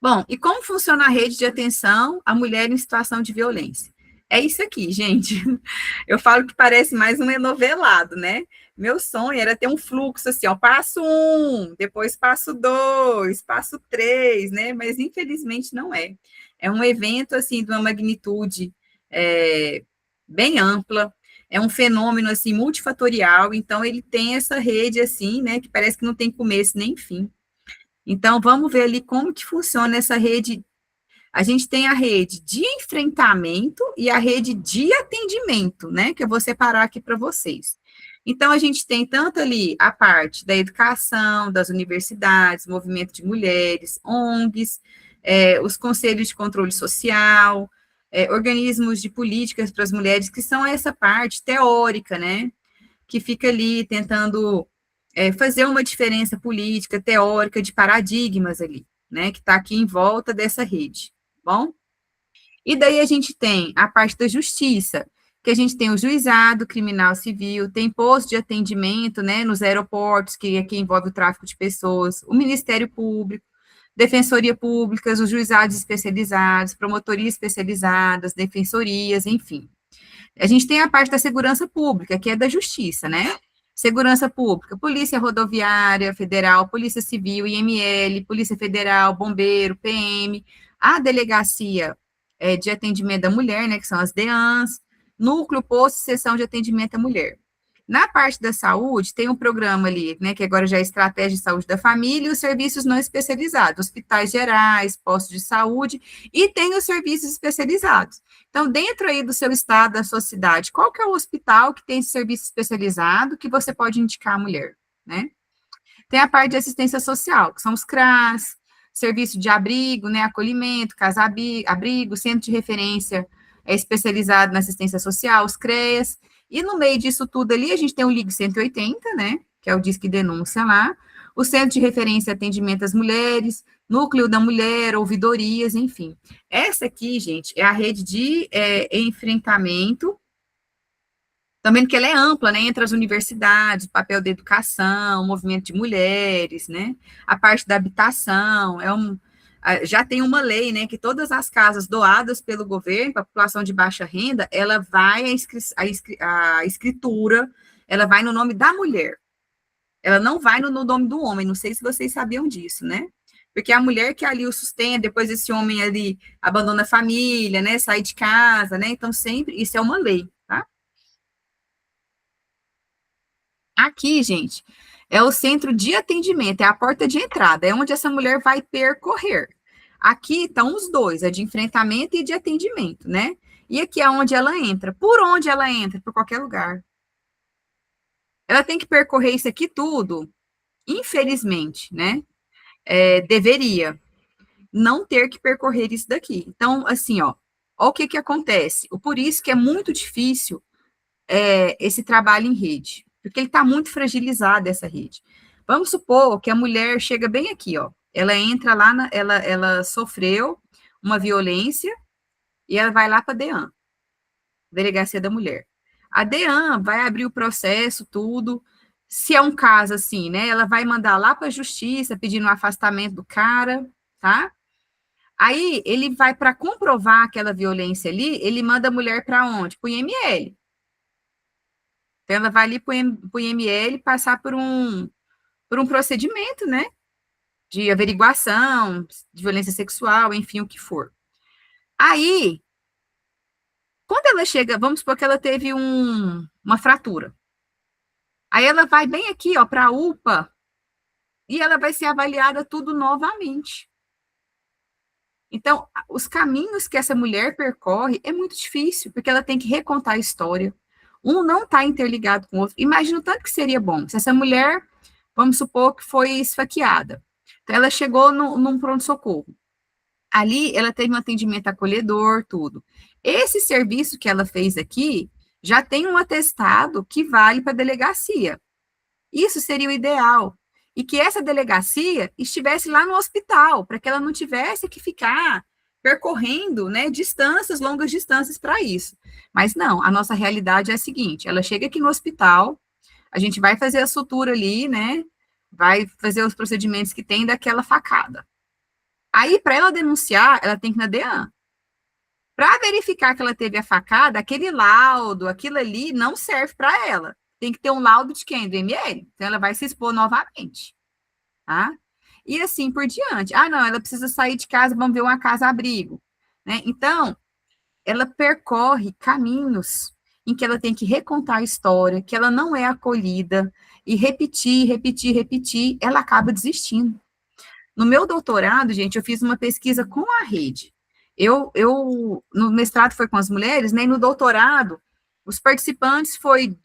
Bom, e como funciona a rede de atenção à mulher em situação de violência? É isso aqui, gente. Eu falo que parece mais um enovelado, né? Meu sonho era ter um fluxo assim, ó, passo 1, depois passo 2, passo 3, né? Mas infelizmente não é. É um evento assim de uma magnitude bem ampla, é um fenômeno assim multifatorial, então ele tem essa rede assim, né? Que parece que não tem começo nem fim. Então, vamos ver ali como que funciona essa rede. A gente tem a rede de enfrentamento e a rede de atendimento, né? Que eu vou separar aqui para vocês. Então, a gente tem tanto ali a parte da educação, das universidades, movimento de mulheres, ONGs, os conselhos de controle social, organismos de políticas para as mulheres, que são essa parte teórica, né? Que fica ali tentando fazer uma diferença política, teórica, de paradigmas ali, né, que está aqui em volta dessa rede, bom? E daí a gente tem a parte da justiça, que a gente tem o juizado criminal civil, tem posto de atendimento, né, nos aeroportos, que aqui envolve o tráfico de pessoas, o Ministério Público, Defensoria Pública, os juizados especializados, promotorias especializadas, defensorias, enfim. A gente tem a parte da segurança pública, que é da justiça, né? Segurança Pública, Polícia Rodoviária Federal, Polícia Civil, IML, Polícia Federal, Bombeiro, PM, a Delegacia de Atendimento da Mulher, né, que são as DEANs, Núcleo, Posto e Seção de Atendimento à Mulher. Na parte da saúde, tem um programa ali, né, que agora já é Estratégia de Saúde da Família, e os serviços não especializados, hospitais gerais, postos de saúde, e tem os serviços especializados. Então, dentro aí do seu estado, da sua cidade, qual que é o hospital que tem esse serviço especializado que você pode indicar a mulher, né? Tem a parte de assistência social, que são os CRAS, serviço de abrigo, né, acolhimento, casa-abrigo, centro de referência especializado na assistência social, os CREAS, e no meio disso tudo ali, a gente tem o Ligue 180, né, que é o Disque Denúncia lá, o Centro de Referência e Atendimento às Mulheres, Núcleo da Mulher, ouvidorias, enfim. Essa aqui, gente, é a rede de enfrentamento, também que ela é ampla, né, entre as universidades, o papel da educação, o movimento de mulheres, né, a parte da habitação, já tem uma lei, né, que todas as casas doadas pelo governo para a população de baixa renda, ela vai, a escritura, ela vai no nome da mulher, ela não vai no nome do homem, não sei se vocês sabiam disso, né, porque a mulher que ali o sustenta, depois esse homem ali abandona a família, né, sai de casa, né, então sempre, isso é uma lei, tá? Aqui, gente, é o centro de atendimento, é a porta de entrada, é onde essa mulher vai percorrer. Aqui estão os dois, é de enfrentamento e de atendimento, né? E aqui é onde ela entra. Por onde ela entra? Por qualquer lugar. Ela tem que percorrer isso aqui tudo, infelizmente, né? Deveria não ter que percorrer isso daqui. Então, assim, ó o que que acontece. Por isso que é muito difícil esse trabalho em rede, porque ele está muito fragilizado, essa rede. Vamos supor que a mulher chega bem aqui, ó, ela entra lá, ela sofreu uma violência e ela vai lá para a DEAN, Delegacia da Mulher. A DEAN vai abrir o processo, tudo. Se é um caso assim, né, ela vai mandar lá para a justiça pedindo o afastamento do cara, tá? Aí ele vai para comprovar aquela violência ali, ele manda a mulher para onde? Para o IML. Então, ela vai ali para o IML passar por um procedimento, né? De averiguação, de violência sexual, enfim, o que for. Aí, quando ela chega, vamos supor que ela teve uma fratura. Aí ela vai bem aqui, ó, para a UPA, e ela vai ser avaliada tudo novamente. Então, os caminhos que essa mulher percorre é muito difícil, porque ela tem que recontar a história. Um não está interligado com o outro. Imagina o tanto que seria bom se essa mulher, vamos supor que foi esfaqueada. Então, ela chegou num pronto-socorro. Ali, ela teve um atendimento acolhedor, tudo. Esse serviço que ela fez aqui já tem um atestado que vale para a delegacia. Isso seria o ideal. E que essa delegacia estivesse lá no hospital, para que ela não tivesse que ficar percorrendo, né, distâncias, longas distâncias para isso. Mas não, a nossa realidade é a seguinte: ela chega aqui no hospital, a gente vai fazer a sutura ali, né, vai fazer os procedimentos que tem daquela facada. Aí, para ela denunciar, ela tem que ir na DEAN. Para verificar que ela teve a facada, aquele laudo, aquilo ali, não serve para ela. Tem que ter um laudo de quem? Do ML. Então, ela vai se expor novamente. Tá? E assim por diante. Ah, não, ela precisa sair de casa, vamos ver uma casa-abrigo. Né? Então, ela percorre caminhos em que ela tem que recontar a história, que ela não é acolhida, e repetir, repetir, repetir, ela acaba desistindo. No meu doutorado, gente, eu fiz uma pesquisa com a rede. No mestrado foi com as mulheres, né, e no doutorado, os participantes foi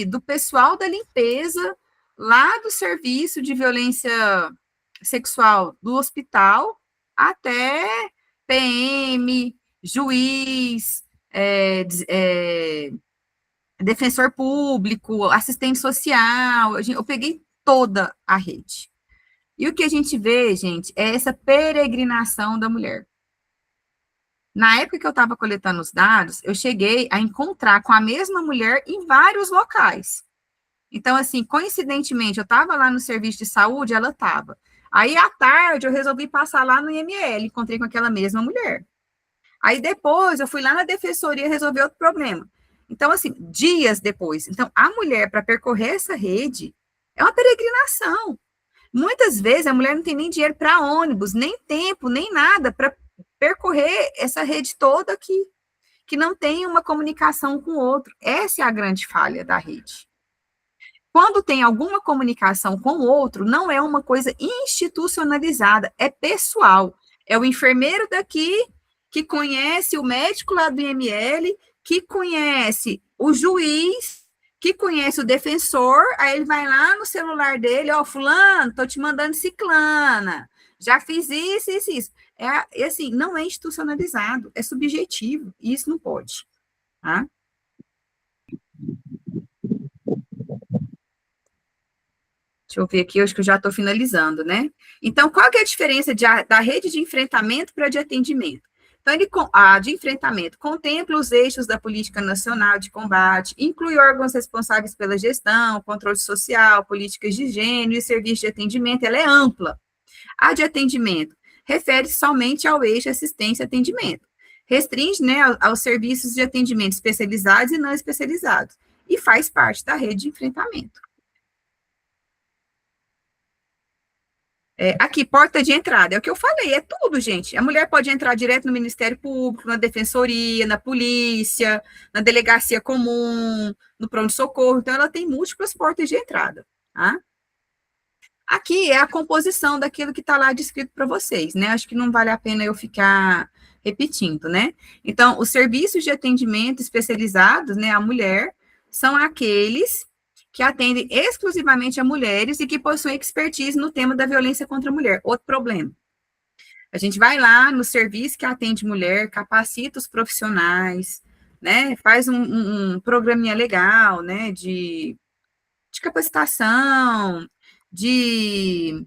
do pessoal da limpeza, lá do serviço de violência sexual do hospital, até PM, juiz, defensor público, assistente social, eu peguei toda a rede. E o que a gente vê, gente, é essa peregrinação da mulher. Na época que eu estava coletando os dados, eu cheguei a encontrar com a mesma mulher em vários locais. Então, assim, coincidentemente, eu estava lá no serviço de saúde, ela estava. Aí, à tarde, eu resolvi passar lá no IML, encontrei com aquela mesma mulher. Aí, depois, eu fui lá na defensoria resolver outro problema. Então, assim, dias depois. Então, a mulher, para percorrer essa rede, é uma peregrinação. Muitas vezes a mulher não tem nem dinheiro para ônibus, nem tempo, nem nada para percorrer essa rede toda aqui, que não tem uma comunicação com o outro. Essa é a grande falha da rede. Quando tem alguma comunicação com o outro, não é uma coisa institucionalizada, é pessoal. É o enfermeiro daqui que conhece o médico lá do IML, que conhece o juiz, que conhece o defensor, aí ele vai lá no celular dele, ó, fulano, tô te mandando ciclana, já fiz isso, isso, isso. É assim, não é institucionalizado, é subjetivo, e isso não pode, tá? Deixa eu ver aqui, eu acho que eu já estou finalizando, né? Então, qual que é a diferença da rede de enfrentamento para a de atendimento? Então, a de enfrentamento contempla os eixos da política nacional de combate, inclui órgãos responsáveis pela gestão, controle social, políticas de gênero e serviço de atendimento, ela é ampla. A de atendimento refere-se somente ao eixo assistência e atendimento. Restringe, né, aos serviços de atendimento especializados e não especializados. E faz parte da rede de enfrentamento. Aqui, porta de entrada, é o que eu falei, é tudo, gente. A mulher pode entrar direto no Ministério Público, na Defensoria, na Polícia, na Delegacia Comum, no Pronto-Socorro, então ela tem múltiplas portas de entrada, tá? Aqui é a composição daquilo que está lá descrito para vocês, né? Acho que não vale a pena eu ficar repetindo, né? Então, os serviços de atendimento especializados, né, à mulher, são aqueles que atendem exclusivamente a mulheres e que possuem expertise no tema da violência contra a mulher. Outro problema. A gente vai lá no serviço que atende mulher, capacita os profissionais, né? Faz um programinha legal, né? De capacitação, de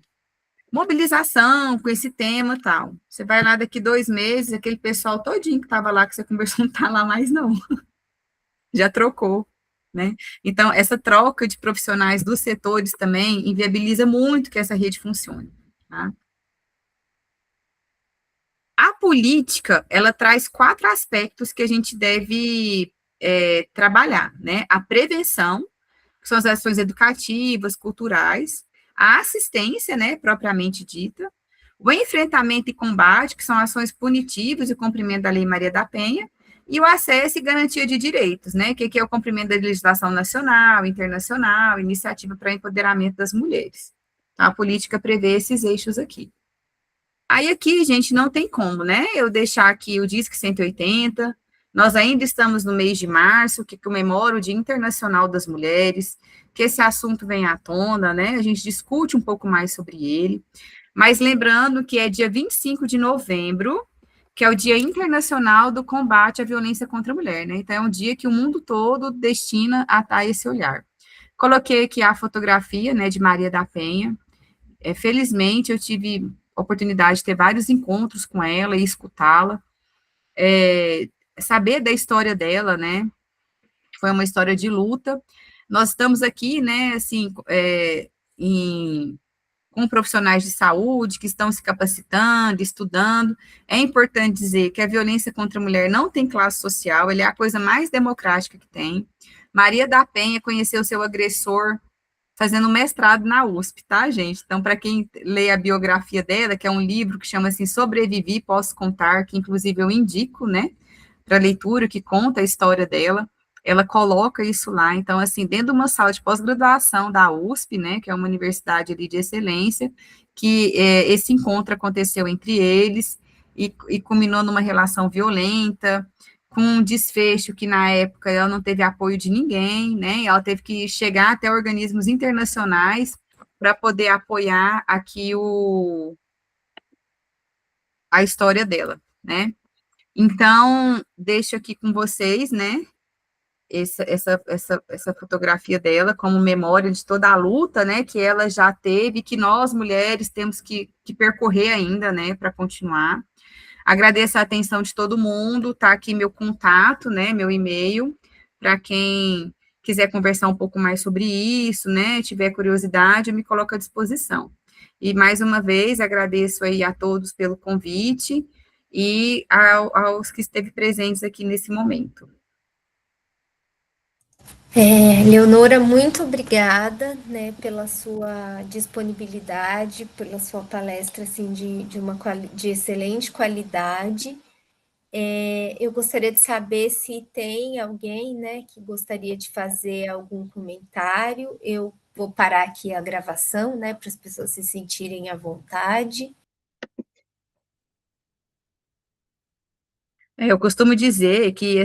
mobilização com esse tema e tal. Você vai lá daqui 2 meses, aquele pessoal todinho que estava lá, que você conversou, não está lá mais, não. Já trocou, né? Então, essa troca de profissionais dos setores também inviabiliza muito que essa rede funcione, tá? A política, ela traz 4 aspectos que a gente deve trabalhar, né? A prevenção, que são as ações educativas, culturais, a assistência, né, propriamente dita, o enfrentamento e combate, que são ações punitivas e o cumprimento da Lei Maria da Penha, e o acesso e garantia de direitos, né, que é o cumprimento da legislação nacional, internacional, iniciativa para empoderamento das mulheres. Então, a política prevê esses eixos aqui. Aí aqui, gente, não tem como, né? Eu deixar aqui o Disque 180. Nós ainda estamos no mês de março, que comemora o Dia Internacional das Mulheres, que esse assunto vem à tona, né? A gente discute um pouco mais sobre ele. Mas lembrando que é dia 25 de novembro, que é o Dia Internacional do Combate à Violência contra a Mulher, né? Então, é um dia que o mundo todo destina a dar esse olhar. Coloquei aqui a fotografia, né, de Maria da Penha. Felizmente, eu tive oportunidade de ter vários encontros com ela e escutá-la, saber da história dela, né, foi uma história de luta. Nós estamos aqui, né, assim, com profissionais de saúde que estão se capacitando, estudando. É importante dizer que a violência contra a mulher não tem classe social, ele é a coisa mais democrática que tem. Maria da Penha conheceu seu agressor fazendo mestrado na USP, tá, gente? Então, para quem lê a biografia dela, que é um livro que chama assim Sobrevivi, Posso Contar, que inclusive eu indico, né, para leitura, que conta a história dela, ela coloca isso lá. Então, assim, dentro de uma sala de pós-graduação da USP, né, que é uma universidade ali de excelência, que esse encontro aconteceu entre eles e culminou numa relação violenta, com um desfecho que, na época, ela não teve apoio de ninguém, né, ela teve que chegar até organismos internacionais para poder apoiar aqui a história dela, né. Então, deixo aqui com vocês, né, essa fotografia dela como memória de toda a luta, né, que ela já teve, que nós, mulheres, temos que percorrer ainda, né, para continuar. Agradeço a atenção de todo mundo, tá aqui meu contato, né, meu e-mail, para quem quiser conversar um pouco mais sobre isso, né, tiver curiosidade, eu me coloco à disposição. E, mais uma vez, agradeço aí a todos pelo convite e aos que esteve presentes aqui nesse momento. Leonora, muito obrigada, né, pela sua disponibilidade, pela sua palestra assim de excelente qualidade. Eu gostaria de saber se tem alguém, né, que gostaria de fazer algum comentário. Eu vou parar aqui a gravação, né, para as pessoas se sentirem à vontade. Eu costumo dizer que